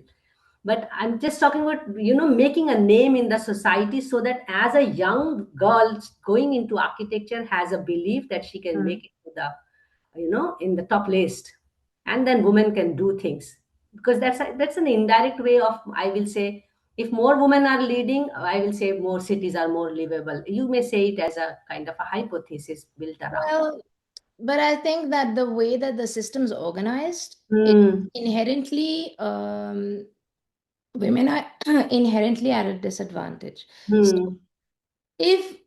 But I'm just talking about, making a name in the society, so that as a young girl going into architecture has a belief that she can Mm. make it to the, in the top list. And then women can do things, because that's an indirect way of, I will say, if more women are leading, I will say more cities are more livable. You may say it as a kind of a hypothesis built around. Well, but I think that the way that the system's organized, it Hmm. inherently women are inherently at a disadvantage. So Hmm. if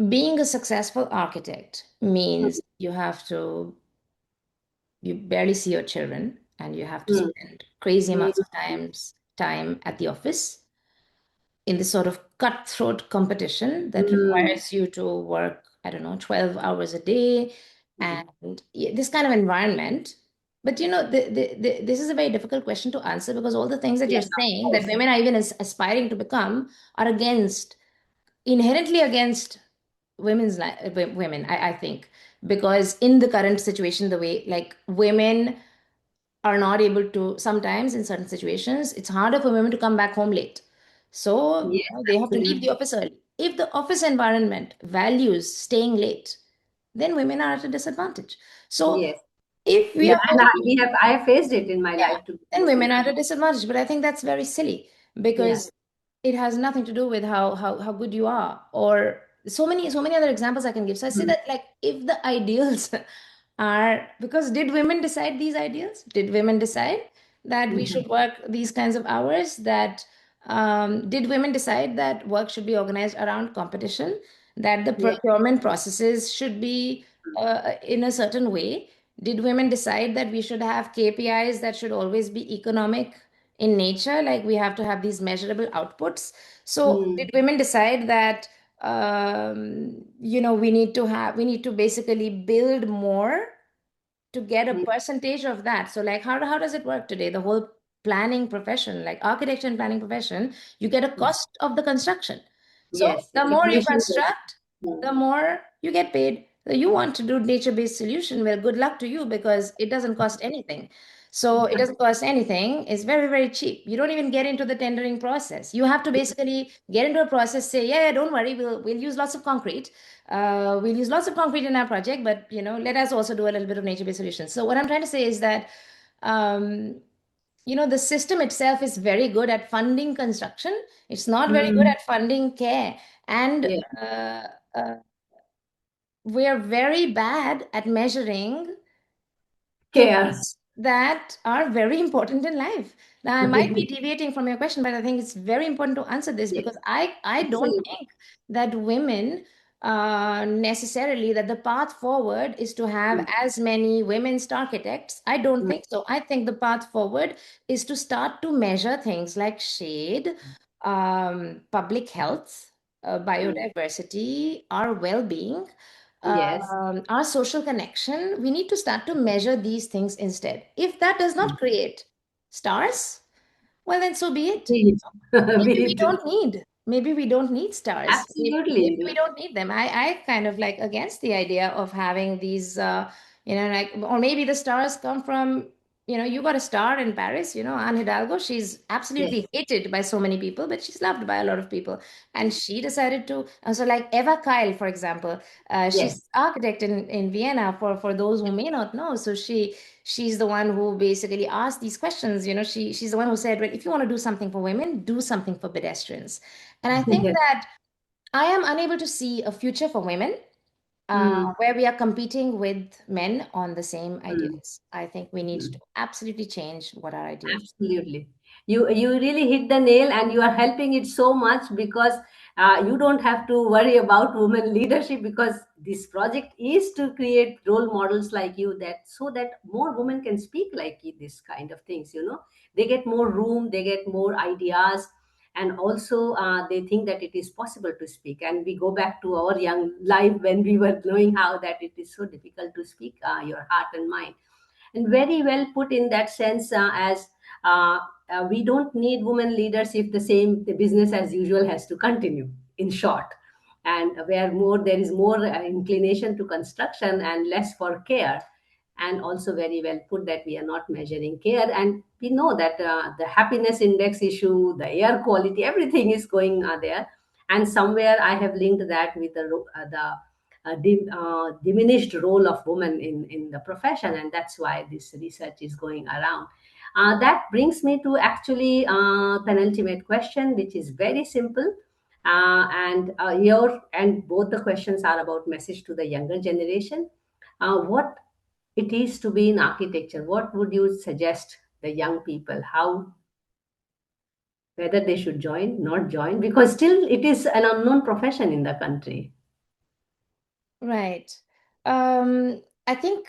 being a successful architect Hmm. means you barely see your children and you have to Hmm. spend crazy Hmm. amounts of time at the office in this sort of cutthroat competition that Hmm. requires you to work, I don't know, 12 hours a day Hmm. and this kind of environment. But this is a very difficult question to answer because all the things that you're Yes, of saying that course. women are even aspiring to become are inherently against women, I think, because in the current situation, the way like women are not able to, sometimes in certain situations it's harder for women to come back home late, so Yes, they have to leave the absolutely. office early. If the office environment values staying late, then women are at a disadvantage. So Yes. if we Yeah, are and going to, I have faced it in my yeah, life, to be then honest women with are you. at a disadvantage, but I think that's very silly Yeah. because it has nothing to do with how good you are or so many other examples I can give. So I say Mm. that, like, if the ideals are, because did women decide these ideals? Did women decide that we Mhm. should work these kinds of hours? That did women decide that work should be organized around competition? That the Yeah. procurement processes should be in a certain way? Did women decide that we should have KPIs that should always be economic in nature? Like, we have to have these measurable outputs. So Mm. did women decide that we need to basically build more to get a Mm. percentage of that? So, like, how does it work today? The whole planning profession, like architecture and planning profession, you get a Mm. cost of the construction. So Yes, the more you definition. construct, Mm. the more you get paid. So you want to do nature-based solution, well, good luck to you, because it doesn't cost anything. So it doesn't cost anything. It's very, very cheap. You don't even get into the tendering process. You have to basically get into a process, say, yeah, yeah, don't worry, we'll use lots of concrete. We'll use lots of concrete in our project, but let us also do a little bit of nature-based solutions. So what I'm trying to say is that um, the system itself is very good at funding construction. It's not very good Mm. at funding care. And Yeah. uh, we're very bad at measuring Care. things that are very important in life. Now, I might be deviating from your question, but I think it's very important to answer this, Yes, because I don't absolutely. think that women necessarily, that the path forward is to have Mm. as many women's architects. I don't Mm. think so. I think the path forward is to start to measure things like shade, public health, Mm. biodiversity, our well-being, Yes. our social connection. We need to start to measure these things instead. If that does not create stars, well, then so be it. Be it. Maybe Be we it. don't need. Maybe we don't need stars. Maybe Absolutely. we don't need them. I kind of like against the idea of having these, like, or maybe the stars come from, you got a star in Paris, Anne Hidalgo. She's Yes. absolutely hated by so many people, but she's loved by a lot of people. And she decided to, so like Eva Kyle, for example, she's Yes. architect in Vienna, for those who may not know. So she's the one who basically asked these questions. She's the one who said, well, if you want to do something for women, do something for pedestrians. And I think Yes. that I am unable to see a future for women Mm. where we are competing with men on the same Mm. ideals. I think we need Mm. to absolutely change what our ideals. Absolutely. You really hit the nail, and you are helping it so much because you don't have to worry about women leadership, because this project is to create role models like you, that so that more women can speak like you, this kind of things, they get more room, they get more ideas, and also they think that it is possible to speak. And we go back to our young life when we were knowing how that it is so difficult to speak your heart and mind. And very well put in that sense, as uh, we don't need women leaders if the business as usual has to continue, in short, and where more there is more inclination to construction and less for care. And also very well put that we are not measuring care, and we know that the happiness index issue, the air quality, everything is going there. And somewhere I have linked that with the diminished role of women in the profession, and that's why this research is going around. That brings me to actually penultimate question, which is very simple. And both the questions are about message to the younger generation. What it is to be in architecture? What would you suggest the young people? How, whether they should join, not join, because still it is an unknown profession in the country. Right. I think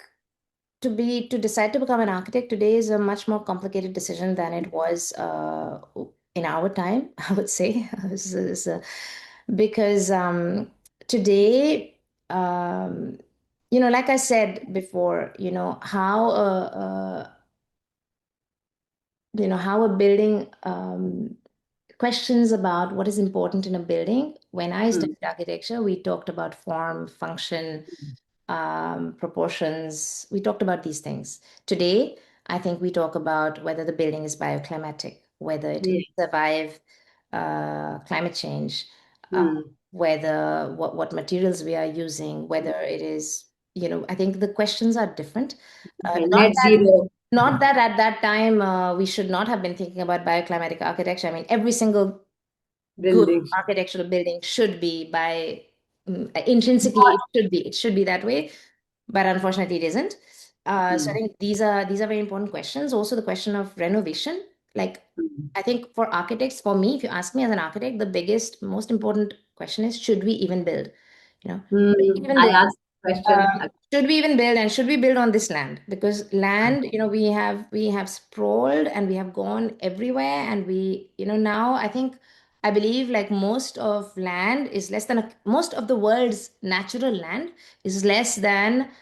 to decide to become an architect today is a much more complicated decision than it was in our time, I would say. Because today, like I said before, how a building, questions about what is important in a building. When I Mm. studied architecture, we talked about form, function, proportions. We talked about these things. Today, I think we talk about whether the building is bioclimatic, whether it can Yeah. survive climate change, uh, Mm. whether what materials we are using, whether it is, I think the questions are different. Not Net that zero. not that at that time we should not have been thinking about bioclimatic architecture. I mean, every single good Buildings. architectural building should be intrinsically it should be that way, but unfortunately it isn't. So I think these are very important questions. Also, the question of renovation. Like, Mm. I think for architects, for me, if you ask me as an architect, the biggest, most important question is, should we even build? You know, even I build. asked the question. Should we even build, and should we build on this land? Because land, we have sprawled and we have gone everywhere, and now I believe like most of land is less than most of the world's natural land is less than,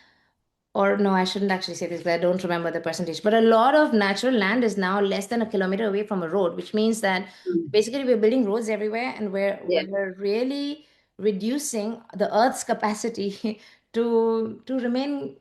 or no, I shouldn't actually say this, but I don't remember the percentage. But a lot of natural land is now less than a kilometer away from a road, which means that Mm. basically we're building roads everywhere, and we're Yeah. we're really reducing the Earth's capacity to remain,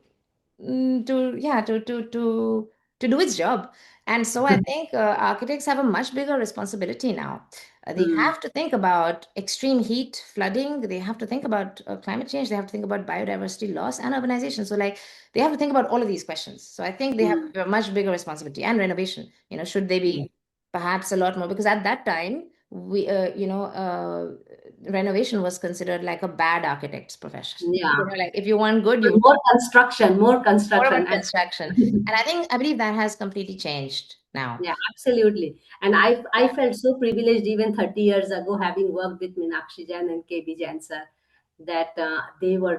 to yeah to do its job. And so I think architects have a much bigger responsibility now. They Mm. have to think about extreme heat, flooding. They have to think about climate change. They have to think about biodiversity loss and urbanization. So like they have to think about all of these questions. So I think they have Mm. a much bigger responsibility. And renovation, should they Yeah. be perhaps a lot more? Because at that time, renovation was considered like a bad architect's profession. Yeah. Like if you weren't good, But you would more more construction. about construction. And I believe that has completely changed now. Yeah, absolutely. And I felt so privileged even 30 years ago, having worked with Meenakshi Jain and KB Jain sir, that they were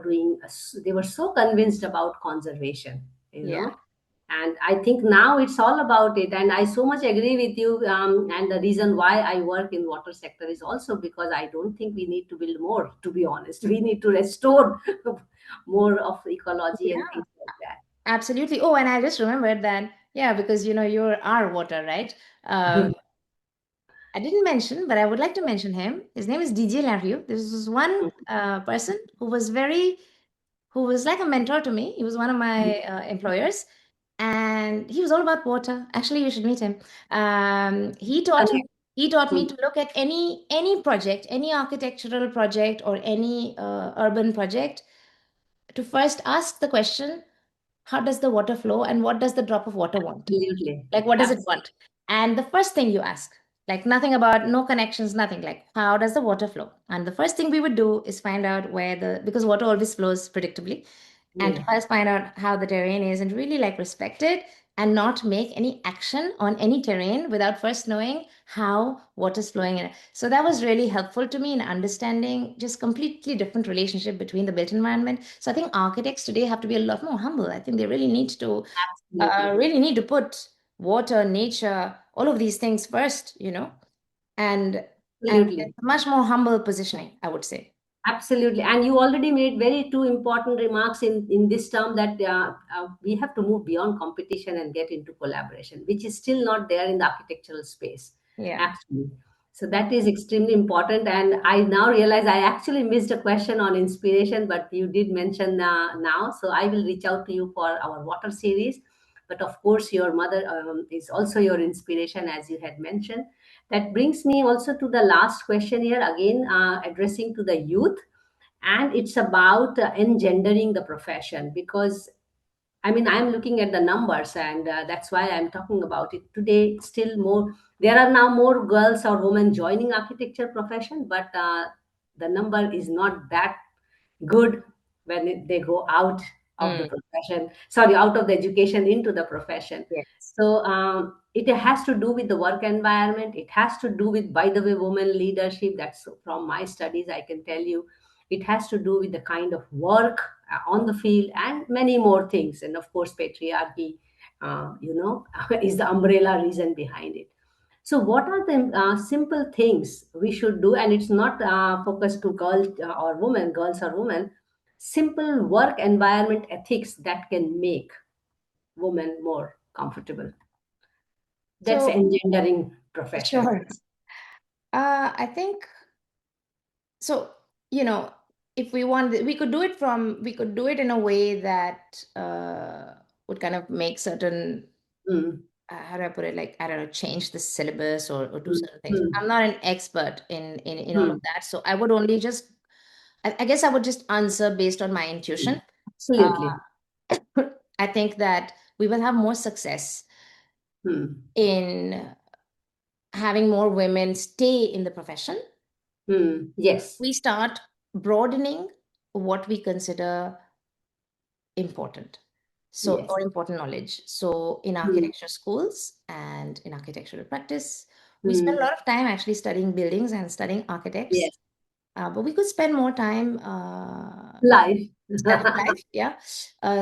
so convinced about conservation, you Yeah. know. And I think now it's all about it. And I so much agree with you. And the reason why I work in water sector is also because I don't think we need to build more, to be honest. We need to restore more of ecology and Yeah, things like that. absolutely. Oh, and I just remembered that, yeah, because you're our water, right? Um, I didn't mention, but I would like to mention him. His name is DJ Larry. This was one person who was like a mentor to me. He was one of my employers, and he was all about water. Actually, you should meet him. He taught me to look at any project, any architectural project or any urban project, to first ask the question, how does the water flow and what does the drop of water want? Absolutely. Like, what does it Absolutely. want? And the first thing you ask, like nothing about, no connections, nothing, like, how does the water flow? And the first thing we would do is find out because water always flows predictably, and to Yeah. first find out how the terrain is and really like respect it, and not make any action on any terrain without first knowing how water is flowing in it. So that was really helpful to me in understanding just completely different relationship between the built environment. So I think architects today have to be a lot more humble. I think they Absolutely. really need to put water, nature, all of these things first, and Absolutely. much more humble positioning, I would say. Absolutely. And you already made very two important remarks in this term that we have to move beyond competition and get into collaboration, which is still not there in the architectural space, Yeah. actually. So that is extremely important. And I now realize I actually missed a question on inspiration, but you did mention now. So I will reach out to you for our water series. But of course, your mother is also your inspiration, as you had mentioned. That brings me also to the last question here, again, addressing to the youth. And it's about engendering the profession, because I mean, I'm looking at the numbers, and that's why I'm talking about it today. Still more, there are now more girls or women joining architecture profession, but the number is not that good when they go out of the Mm, profession, sorry, out of the education into the profession. yes. So it has to do with the work environment. It has to do with, by the way, women leadership. That's from my studies, I can tell you. It has to do with the kind of work on the field and many more things. And of course, patriarchy, is the umbrella reason behind it. So, what are the simple things we should do? And it's not focused to girls or women, girls or women. Simple work environment ethics that can make women more comfortable. That's So, engendering profession. sure. I think so, you know, if we want, we could do it in a way that would kind of make certain, Mm, how do I put it? Like, I don't know, change the syllabus or do mm, certain things. mm, I'm not an expert in all of mm, that. So I would only just, I guess I would just answer based on my intuition. mm. Absolutely. I think that we will have more success Mm, in having more women stay in the profession. mm. Yes. We start. broadening what we consider important. So, Yes. or important knowledge. So, in Mm. architecture schools and in architectural practice, we spend a Mm. lot of time actually studying buildings and studying architects. Yes. But we could spend more time Life. studying life, yeah,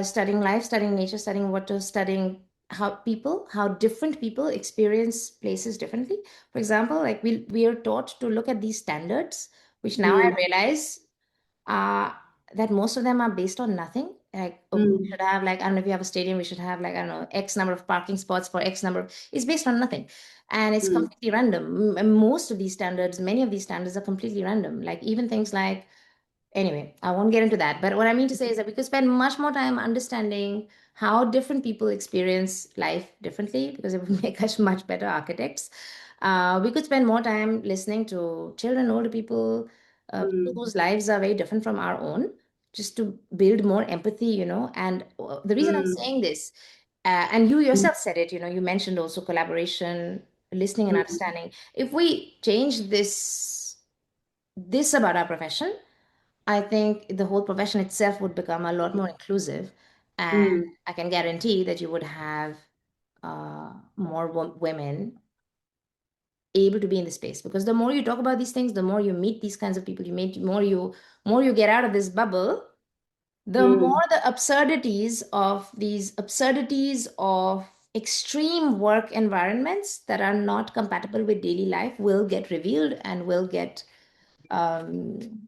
studying life, studying nature, studying water, studying how different people experience places differently. For example, like we are taught to look at these standards, which now I Mm. realize uh, that most of them are based on nothing. Like, oh, we Mm. should have, like, I don't know, if you have a stadium, we should have, like, I don't know, X number of parking spots for X number. It's based on nothing. And it's Mm. completely random. Most of these standards, many of these standards are completely random. Like, even things like, anyway, I won't get into that. But what I mean to say is that we could spend much more time understanding how different people experience life differently because it would make us much better architects. We could spend more time listening to children, older people, people Mm. whose lives are very different from our own, just to build more empathy. And the reason I'm Mm. saying this, and you Mm. yourself said it, you mentioned also collaboration, listening and Mm. understanding. If we change this about our profession, I think the whole profession itself would become a lot more inclusive. And Mm. I can guarantee that you would have more women able to be in the space, because the more you talk about these things, the more you meet these kinds of people, you meet more you get out of this bubble, the Mm. more the absurdities of extreme work environments that are not compatible with daily life will get revealed and will get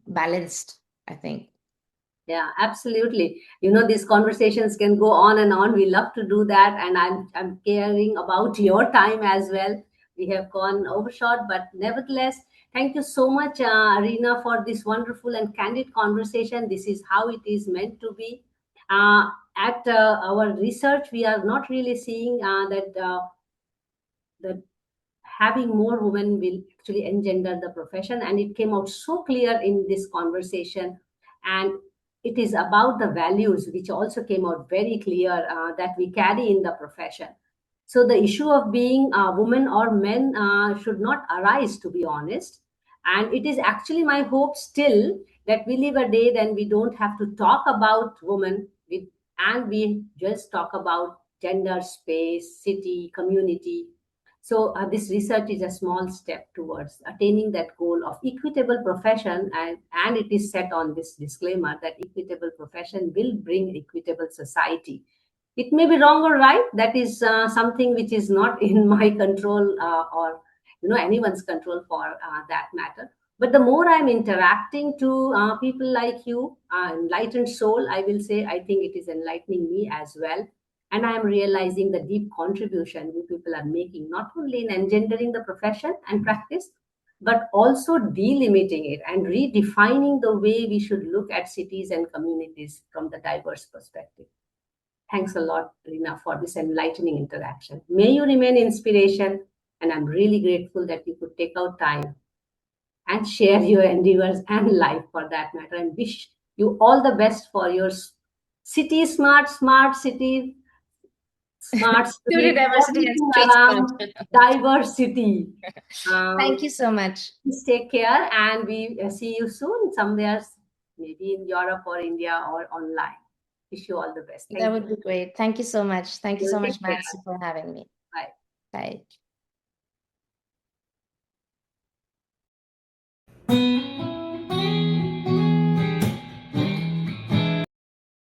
balanced, I think. Yeah, absolutely. These conversations can go on and on. We love to do that, and I'm caring about your time as well. We have gone overshot, but nevertheless, thank you so much, Reena, for this wonderful and candid conversation. This is how it is meant to be. At our research, we are not really seeing that having more women will actually engender the profession, and it came out so clear in this conversation. And it is about the values which also came out very clear, that we carry in the profession. So the issue of being a woman or men should not arise, to be honest. And it is actually my hope still that we live a day then we don't have to talk about women with, and we just talk about gender, space, city, community. So this research is a small step towards attaining that goal of equitable profession, and it is set on this disclaimer that equitable profession will bring equitable society. It may be wrong or right. That is something which is not in my control, or anyone's control for that matter. But the more I'm interacting to people like you, enlightened soul, I will say, I think it is enlightening me as well. And I am realizing the deep contribution you people are making, not only in engendering the profession and practice, but also delimiting it and redefining the way we should look at cities and communities from the diverse perspective. Thanks a lot, Rina, for this enlightening interaction. May you remain inspiration, and I'm really grateful that you could take out time and share your endeavors and life for that matter. And wish you all the best for your city smart city, smart Beauty, street, diversity, and everything street smart. around diversity. Thank you Um, so much. please take care, and we see you soon somewhere, maybe in Europe or India or online. Wish you all the best. That Thank would you. be great. Thank you so much. Thank you You so take much, care. Mansee, for having me. Bye. Bye.